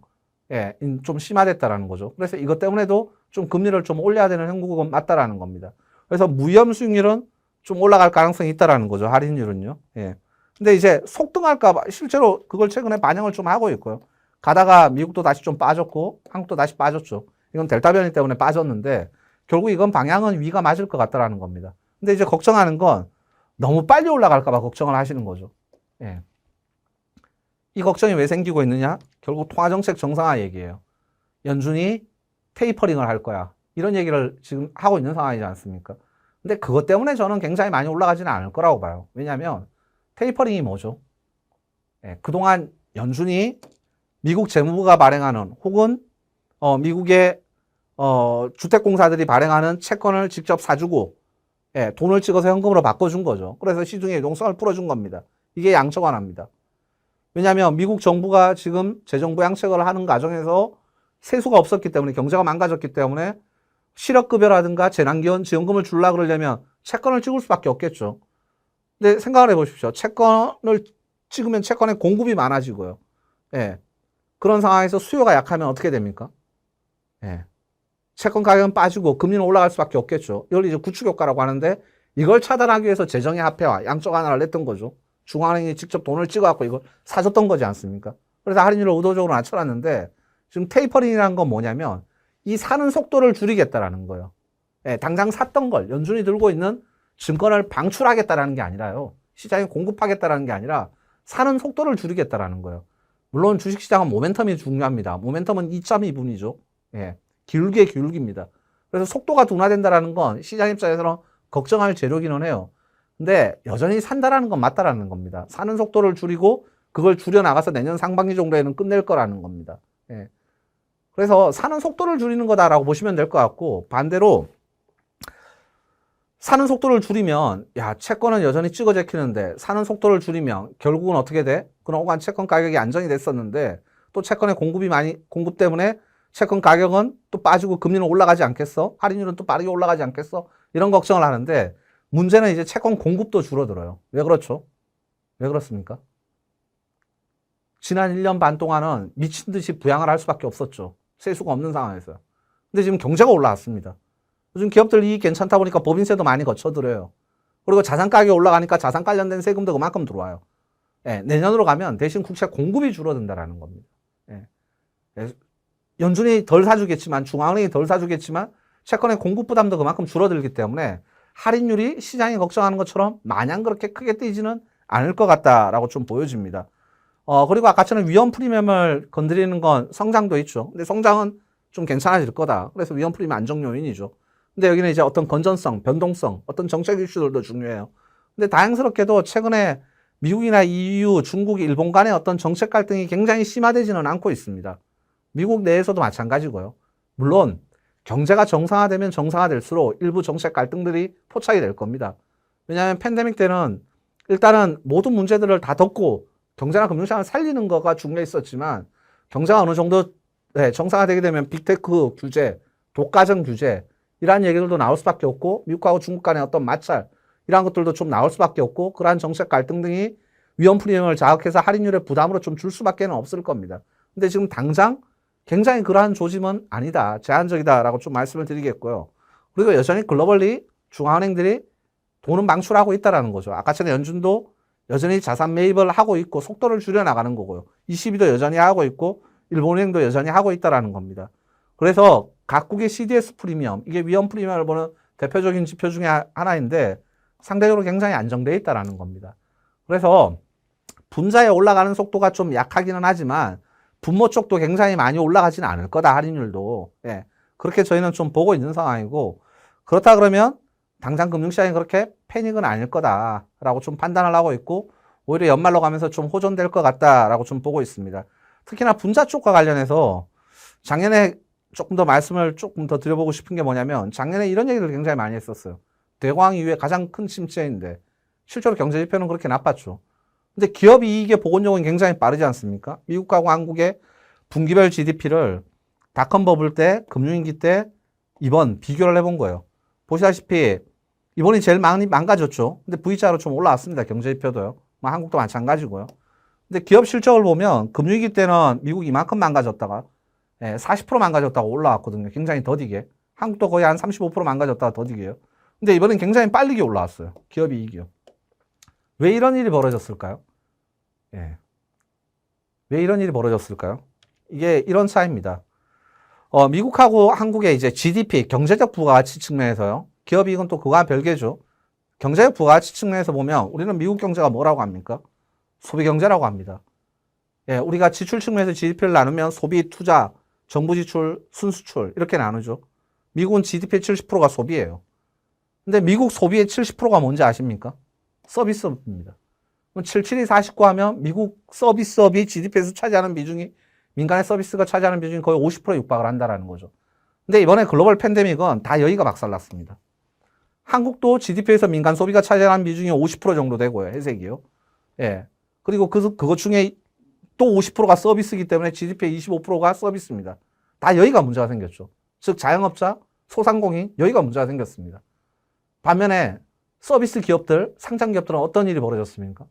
예, 좀 심화됐다라는 거죠. 그래서 이것 때문에도 좀 금리를 좀 올려야 되는 형국은 맞다라는 겁니다. 그래서 무위험 수익률은 좀 올라갈 가능성이 있다라는 거죠. 할인율은요. 예. 근데 이제 속등할까봐 실제로 그걸 최근에 반영을 좀 하고 있고요. 가다가 미국도 다시 좀 빠졌고 한국도 다시 빠졌죠. 이건 델타 변이 때문에 빠졌는데 결국 이건 방향은 위가 맞을 것 같다라는 겁니다. 근데 이제 걱정하는 건 너무 빨리 올라갈까봐 걱정을 하시는 거죠. 예. 이 걱정이 왜 생기고 있느냐? 결국 통화정책 정상화 얘기예요. 연준이 테이퍼링을 할 거야. 이런 얘기를 지금 하고 있는 상황이지 않습니까? 근데 그것 때문에 저는 굉장히 많이 올라가지는 않을 거라고 봐요. 왜냐하면 테이퍼링이 뭐죠? 예, 그동안 연준이 미국 재무부가 발행하는 혹은 미국의 주택공사들이 발행하는 채권을 직접 사주고 예, 돈을 찍어서 현금으로 바꿔준 거죠. 그래서 시중의 유동성을 풀어준 겁니다. 이게 양적완화입니다. 왜냐하면 미국 정부가 지금 재정부양책을 하는 과정에서 세수가 없었기 때문에 경제가 망가졌기 때문에 실업급여라든가 재난지원금을 주려고 그러려면 채권을 찍을 수밖에 없겠죠. 근데 생각을 해보십시오. 채권을 찍으면 채권의 공급이 많아지고요. 예. 그런 상황에서 수요가 약하면 어떻게 됩니까? 예. 채권 가격은 빠지고 금리는 올라갈 수밖에 없겠죠. 이걸 이제 구축효과라고 하는데 이걸 차단하기 위해서 재정의 화폐화, 양적 완화를 냈던 거죠. 중앙은행이 직접 돈을 찍어갖고 이걸 사줬던 거지 않습니까? 그래서 할인율을 의도적으로 낮춰놨는데 지금 테이퍼링이라는 건 뭐냐면 이 사는 속도를 줄이겠다라는 거예요. 예, 당장 샀던 걸 연준이 들고 있는 증권을 방출하겠다라는 게 아니라요. 시장에 공급하겠다라는 게 아니라 사는 속도를 줄이겠다라는 거예요. 물론 주식시장은 모멘텀이 중요합니다. 모멘텀은 2.2분이죠. 예, 기울기입니다. 그래서 속도가 둔화된다라는 건 시장 입장에서는 걱정할 재료기는 해요. 근데 여전히 산다라는 건 맞다라는 겁니다. 사는 속도를 줄이고 그걸 줄여나가서 내년 상반기 정도에는 끝낼 거라는 겁니다. 예. 그래서 사는 속도를 줄이는 거다라고 보시면 될 것 같고 반대로 사는 속도를 줄이면 야 채권은 여전히 찍어 제키는데 사는 속도를 줄이면 결국은 어떻게 돼? 그동안 채권 가격이 안정이 됐었는데 또 채권의 공급 때문에 채권 가격은 또 빠지고 금리는 올라가지 않겠어? 할인율은 또 빠르게 올라가지 않겠어? 이런 걱정을 하는데 문제는 이제 채권 공급도 줄어들어요. 왜 그렇죠? 왜 그렇습니까? 지난 1년 반 동안은 미친 듯이 부양을 할 수밖에 없었죠. 세수가 없는 상황에서. 근데 지금 경제가 올라왔습니다. 요즘 기업들 이익 괜찮다 보니까 법인세도 많이 거쳐들어요. 그리고 자산 가격이 올라가니까 자산 관련된 세금도 그만큼 들어와요. 예, 내년으로 가면 대신 국채 공급이 줄어든다라는 겁니다. 예. 연준이 덜 사주겠지만 중앙은행이 덜 사주겠지만 채권의 공급 부담도 그만큼 줄어들기 때문에 할인율이 시장이 걱정하는 것처럼 마냥 그렇게 크게 뛰지는 않을 것 같다라고 좀 보여집니다. 그리고 아까처럼 위험 프리미엄을 건드리는 건 성장도 있죠. 근데 성장은 좀 괜찮아질 거다. 그래서 위험 프리미엄 안정 요인이죠. 근데 여기는 이제 어떤 건전성, 변동성, 어떤 정책 이슈들도 중요해요. 근데 다행스럽게도 최근에 미국이나 EU, 중국, 일본 간의 어떤 정책 갈등이 굉장히 심화되지는 않고 있습니다. 미국 내에서도 마찬가지고요. 물론 경제가 정상화되면 정상화될수록 일부 정책 갈등들이 포착이 될 겁니다. 왜냐하면 팬데믹 때는 일단은 모든 문제들을 다 덮고 경제나 금융시장을 살리는 거가 중요했었지만 경제가 어느 정도 정상화되게 되면 빅테크 규제, 독과점 규제 이러한 얘기들도 나올 수밖에 없고 미국하고 중국 간의 어떤 마찰 이러한 것들도 좀 나올 수밖에 없고 그러한 정책 갈등 등이 위험 프리미엄을 자극해서 할인율의 부담으로 좀 줄 수밖에 없을 겁니다. 근데 지금 당장 굉장히 그러한 조짐은 아니다. 제한적이다라고 좀 말씀을 드리겠고요. 그리고 여전히 글로벌리 중앙은행들이 돈은 방출하고 있다는 거죠. 아까처럼 연준도 여전히 자산 매입을 하고 있고 속도를 줄여나가는 거고요. ECB도 여전히 하고 있고 일본은행도 여전히 하고 있다는 겁니다. 그래서 각국의 CDS 프리미엄, 이게 위험 프리미엄을 보는 대표적인 지표 중에 하나인데 상대적으로 굉장히 안정되어 있다는 겁니다. 그래서 분자에 올라가는 속도가 좀 약하기는 하지만 분모 쪽도 굉장히 많이 올라가지는 않을 거다, 할인율도. 예. 그렇게 저희는 좀 보고 있는 상황이고, 그렇다 그러면 당장 금융시장이 그렇게 패닉은 아닐 거다라고 좀 판단을 하고 있고, 오히려 연말로 가면서 좀 호전될 것 같다라고 좀 보고 있습니다. 특히나 분자 쪽과 관련해서 작년에 조금 더 말씀을 조금 더 드려보고 싶은 게 뭐냐면, 작년에 이런 얘기를 굉장히 많이 했었어요. 대공황 이후에 가장 큰 침체인데, 실제로 경제지표는 그렇게 나빴죠. 근데 기업 이익의 복원력은 굉장히 빠르지 않습니까? 미국하고 한국의 분기별 GDP를 닷컴 버블 때, 금융위기 때 이번 비교를 해본 거예요. 보시다시피 이번이 제일 많이 망가졌죠. 근데 V자로 좀 올라왔습니다. 경제지표도요. 뭐 한국도 마찬가지고요. 근데 기업 실적을 보면 금융위기 때는 미국이 이만큼 망가졌다가 40% 망가졌다고 올라왔거든요. 굉장히 더디게. 한국도 거의 한 35% 망가졌다가 더디게요. 근데 이번엔 굉장히 빠르게 올라왔어요. 기업 이익이요. 왜 이런 일이 벌어졌을까요? 예. 왜 이런 일이 벌어졌을까요? 이게 이런 차이입니다. 미국하고 한국의 이제 GDP, 경제적 부가가치 측면에서요. 기업이익은 또 그거와 별개죠. 경제적 부가가치 측면에서 보면 우리는 미국 경제가 뭐라고 합니까? 소비 경제라고 합니다. 예, 우리가 지출 측면에서 GDP를 나누면 소비, 투자, 정부 지출, 순수출 이렇게 나누죠. 미국은 GDP의 70%가 소비예요. 근데 미국 소비의 70%가 뭔지 아십니까? 서비스입니다. 그럼 77이 49 하면 미국 서비스업이 GDP에서 차지하는 비중이 민간의 서비스가 차지하는 비중이 거의 50% 육박을 한다라는 거죠. 근데 이번에 글로벌 팬데믹은 다 여기가 박살났습니다. 한국도 GDP에서 민간 소비가 차지하는 비중이 50% 정도 되고요. 회색이요. 예. 그리고 그것 중에 또 50%가 서비스이기 때문에 GDP의 25%가 서비스입니다. 다 여기가 문제가 생겼죠. 즉 자영업자, 소상공인 여기가 문제가 생겼습니다. 반면에 서비스 기업들, 상장 기업들은 어떤 일이 벌어졌습니까?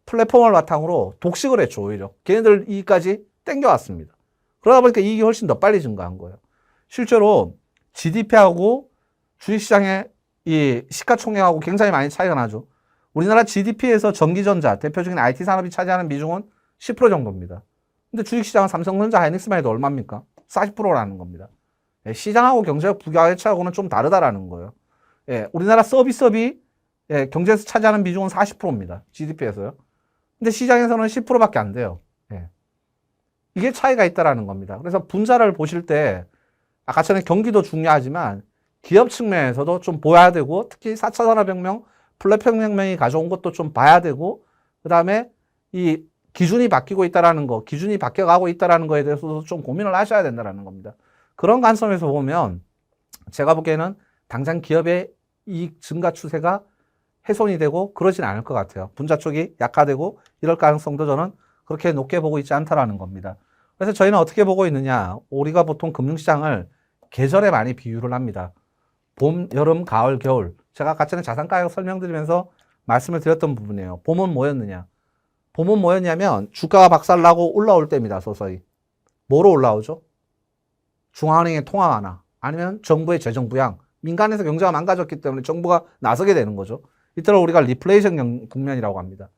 플랫폼을 바탕으로 독식을 했죠. 오히려 걔네들 이익까지 땡겨왔습니다. 그러다 보니까 이익이 훨씬 더 빨리 증가한 거예요. 실제로 GDP하고 주식시장의 이 시가총액하고 굉장히 많이 차이가 나죠. 우리나라 GDP에서 전기전자, 대표적인 IT 산업이 차지하는 비중은 10% 정도입니다. 근데 주식시장은 삼성전자, 하이닉스만 해도 얼마입니까? 40%라는 겁니다. 예, 시장하고 경제적 부가가치하고는 좀 다르다라는 거예요. 예, 우리나라 서비스업이 예, 경제에서 차지하는 비중은 40%입니다. GDP에서요. 근데 시장에서는 10%밖에 안 돼요. 예. 이게 차이가 있다라는 겁니다. 그래서 분자를 보실 때 아까 전에 경기도 중요하지만 기업 측면에서도 좀 보아야 되고 특히 4차 산업혁명, 플랫폼혁명이 가져온 것도 좀 봐야 되고 그 다음에 이 기준이 바뀌고 있다라는 거, 기준이 바뀌어가고 있다라는 거에 대해서도 좀 고민을 하셔야 된다라는 겁니다. 그런 관점에서 보면 제가 보기에는 당장 기업의 이익 증가 추세가 훼손이 되고 그러진 않을 것 같아요. 분자 쪽이 약화되고 이럴 가능성도 저는 그렇게 높게 보고 있지 않다라는 겁니다. 그래서 저희는 어떻게 보고 있느냐. 우리가 보통 금융시장을 계절에 많이 비유를 합니다. 봄, 여름, 가을, 겨울. 제가 아까 전에 자산가격 설명드리면서 말씀을 드렸던 부분이에요. 봄은 뭐였느냐. 봄은 뭐였냐면 주가가 박살나고 올라올 때입니다. 서서히. 뭐로 올라오죠? 중앙은행의 통화 완화 아니면 정부의 재정 부양. 민간에서 경제가 망가졌기 때문에 정부가 나서게 되는 거죠. 이때는 우리가 리플레이션 국면이라고 합니다.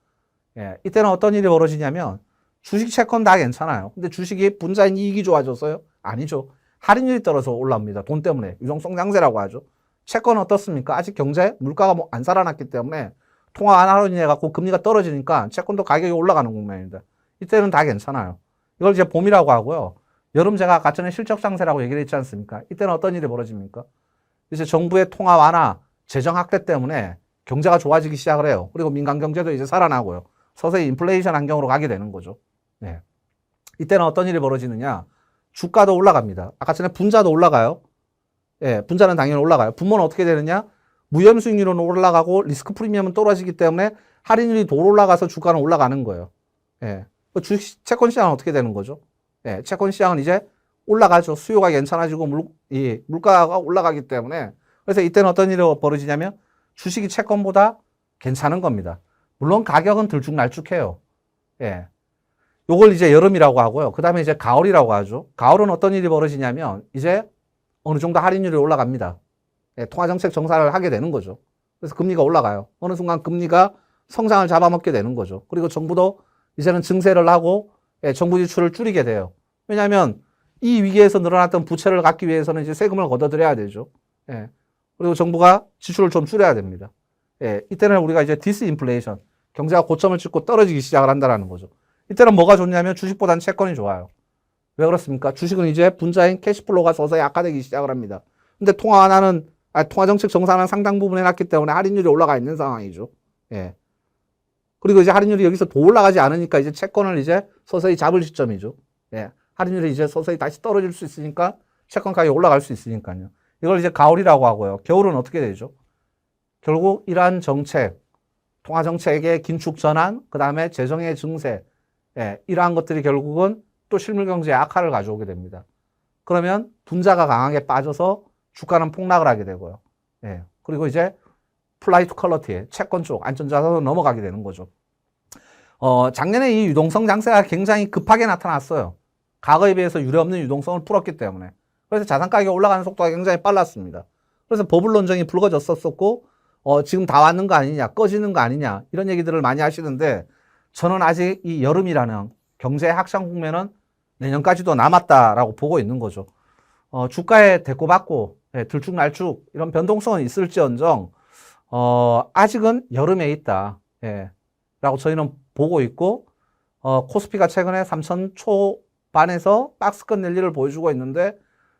예, 이때는 어떤 일이 벌어지냐면 주식 채권 다 괜찮아요. 근데 주식이 분자인 이익이 좋아졌어요? 아니죠. 할인율이 떨어져 올라옵니다. 돈 때문에. 유동성 장세라고 하죠. 채권은 어떻습니까? 아직 경제, 물가가 안 살아났기 때문에 통화 완화로 인해 갖고 금리가 떨어지니까 채권도 가격이 올라가는 국면입니다. 이때는 다 괜찮아요. 이걸 이제 봄이라고 하고요. 여름 제가 아까 전에 실적 장세라고 얘기를 했지 않습니까? 이때는 어떤 일이 벌어집니까? 이제 정부의 통화 완화, 재정 확대 때문에 경제가 좋아지기 시작을 해요. 그리고 민간 경제도 이제 살아나고요. 서서히 인플레이션 환경으로 가게 되는 거죠. 네. 이때는 어떤 일이 벌어지느냐? 주가도 올라갑니다. 아까 전에 분자도 올라가요. 예, 분자는 당연히 올라가요. 분모는 어떻게 되느냐? 무염 수익률은 올라가고 리스크 프리미엄은 떨어지기 때문에 할인율이 도 올라가서 주가는 올라가는 거예요. 예. 주식 채권 시장은 어떻게 되는 거죠? 예, 채권 시장은 이제 올라가죠. 수요가 괜찮아지고 물가가 올라가기 때문에. 그래서 이때는 어떤 일이 벌어지냐면 주식이 채권보다 괜찮은 겁니다. 물론 가격은 들쭉날쭉해요. 예. 요걸 이제 여름이라고 하고요. 그 다음에 이제 가을이라고 하죠. 가을은 어떤 일이 벌어지냐면 이제 어느 정도 할인율이 올라갑니다. 예, 통화정책 정산을 하게 되는 거죠. 그래서 금리가 올라가요. 어느 순간 금리가 성장을 잡아먹게 되는 거죠. 그리고 정부도 이제는 증세를 하고 예, 정부 지출을 줄이게 돼요. 왜냐하면 이 위기에서 늘어났던 부채를 갚기 위해서는 이제 세금을 걷어들여야 되죠. 예. 그리고 정부가 지출을 좀 줄여야 됩니다. 예. 이때는 우리가 이제 디스인플레이션, 경제가 고점을 찍고 떨어지기 시작을 한다는 거죠. 이때는 뭐가 좋냐면 주식보다는 채권이 좋아요. 왜 그렇습니까? 주식은 이제 분자인 캐시플로우가 서서히 악화되기 시작을 합니다. 근데 통화정책 정산은 상당 부분 해놨기 때문에 할인율이 올라가 있는 상황이죠. 예. 그리고 이제 할인율이 여기서 더 올라가지 않으니까 이제 채권을 이제 서서히 잡을 시점이죠. 예. 할인율이 이제 서서히 다시 떨어질 수 있으니까 채권 가격이 올라갈 수 있으니까요. 이걸 이제 가을이라고 하고요. 겨울은 어떻게 되죠? 결국 이러한 정책, 통화정책의 긴축 전환, 그 다음에 재정의 증세, 예, 이러한 것들이 결국은 또 실물경제의 악화를 가져오게 됩니다. 그러면 분자가 강하게 빠져서 주가는 폭락을 하게 되고요. 예, 그리고 이제 플라이트 퀄러티, 채권 쪽, 안전자산으로 넘어가게 되는 거죠. 작년에 이 유동성 장세가 굉장히 급하게 나타났어요. 과거에 비해서 유례없는 유동성을 풀었기 때문에. 그래서 자산 가격이 올라가는 속도가 굉장히 빨랐습니다. 그래서 버블 논쟁이 불거졌었고, 지금 다 왔는 거 아니냐, 꺼지는 거 아니냐, 이런 얘기들을 많이 하시는데, 저는 아직 이 여름이라는 경제의 확장 국면은 내년까지도 남았다라고 보고 있는 거죠. 주가에 대꼬받고, 예, 들쭉날쭉, 이런 변동성은 있을지언정, 아직은 여름에 있다, 예, 라고 저희는 보고 있고, 코스피가 최근에 3천 초반에서 박스권 랠리를 보여주고 있는데,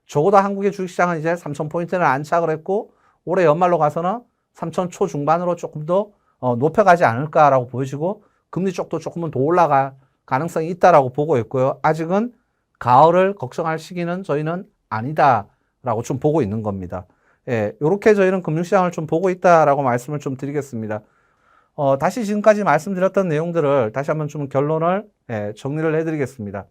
적어도 한국의 주식시장은 이제 3,000포인트를 안착을 했고 올해 연말로 가서는 3,000 초중반으로 조금 더 높여가지 않을까라고 보여지고 금리 쪽도 조금은 더 올라갈 가능성이 있다라고 보고 있고요. 아직은 가을을 걱정할 시기는 저희는 아니다라고 좀 보고 있는 겁니다. 예, 이렇게 저희는 금융시장을 좀 보고 있다라고 말씀을 좀 드리겠습니다. 다시 지금까지 말씀드렸던 내용들을 다시 한번 좀 결론을 정리를 해드리겠습니다.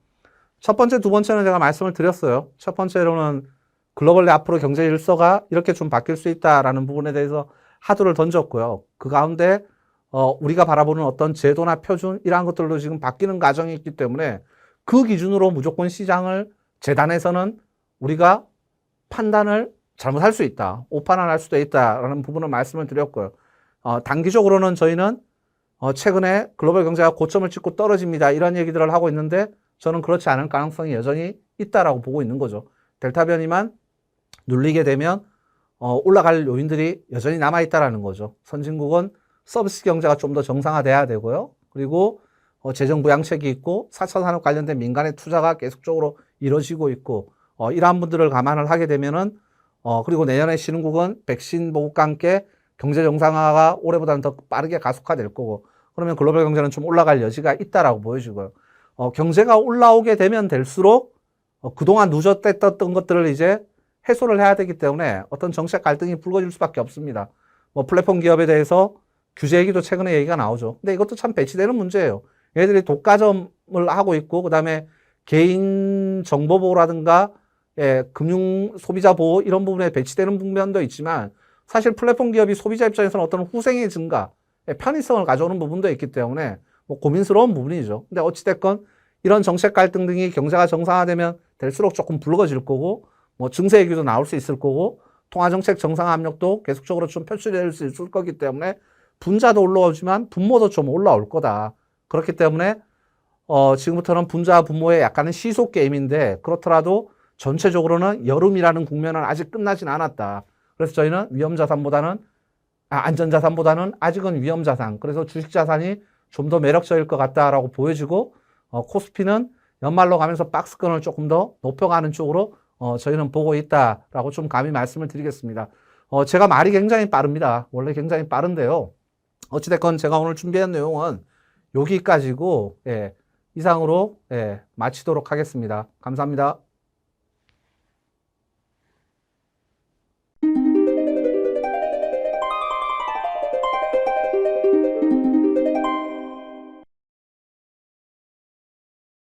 첫 번째, 두 번째는 제가 말씀을 드렸어요. 첫 번째로는 글로벌 앞으로 경제 질서가 이렇게 좀 바뀔 수 있다라는 부분에 대해서 하두를 던졌고요. 그 가운데 우리가 바라보는 어떤 제도나 표준 이러한 것들도 지금 바뀌는 과정이 있기 때문에 그 기준으로 무조건 시장을 재단에서는 우리가 판단을 잘못할 수 있다. 오판을 수도 있다라는 부분을 말씀을 드렸고요. 단기적으로는 저희는 최근에 글로벌 경제가 고점을 찍고 떨어집니다. 이런 얘기들을 하고 있는데 저는 그렇지 않을 가능성이 여전히 있다라고 보고 있는 거죠. 델타 변이만 눌리게 되면 올라갈 요인들이 여전히 남아있다라는 거죠. 선진국은 서비스 경제가 좀 더 정상화돼야 되고요. 그리고 재정 부양책이 있고 4차 산업 관련된 민간의 투자가 계속적으로 이루어지고 있고 이러한 분들을 감안을 하게 되면은 그리고 내년에 신흥국은 백신 보급과 함께 경제 정상화가 올해보다는 더 빠르게 가속화될 거고 그러면 글로벌 경제는 좀 올라갈 여지가 있다라고 보여지고요. 경제가 올라오게 되면 될수록 그동안 누적됐던 것들을 이제 해소를 해야 되기 때문에 어떤 정책 갈등이 불거질 수밖에 없습니다. 뭐 플랫폼 기업에 대해서 규제 얘기도 최근에 얘기가 나오죠. 근데 이것도 참 배치되는 문제예요. 얘들이 독과점을 하고 있고 그다음에 개인 정보 보호라든가 금융 소비자 보호 이런 부분에 배치되는 부분도 있지만 사실 플랫폼 기업이 소비자 입장에서는 어떤 후생의 증가, 편의성을 가져오는 부분도 있기 때문에 뭐 고민스러운 부분이죠. 근데 어찌됐건 이런 정책 갈등 등이 경제가 정상화되면 될수록 조금 불거질 거고 뭐 증세 얘기도 나올 수 있을 거고 통화정책 정상화 압력도 계속적으로 좀 표출될 수 있을 거기 때문에 분자도 올라오지만 분모도 좀 올라올 거다. 그렇기 때문에 지금부터는 분자와 분모의 약간은 시속 게임인데 그렇더라도 전체적으로는 여름이라는 국면은 아직 끝나진 않았다. 그래서 저희는 안전자산보다는 아직은 위험자산. 그래서 주식자산이 좀 더 매력적일 것 같다라고 보여지고 코스피는 연말로 가면서 박스권을 조금 더 높여가는 쪽으로 저희는 보고 있다라고 좀 감히 말씀을 드리겠습니다. 제가 말이 굉장히 빠릅니다. 원래 굉장히 빠른데요. 어찌됐건 제가 오늘 준비한 내용은 여기까지고 이상으로 마치도록 하겠습니다. 감사합니다.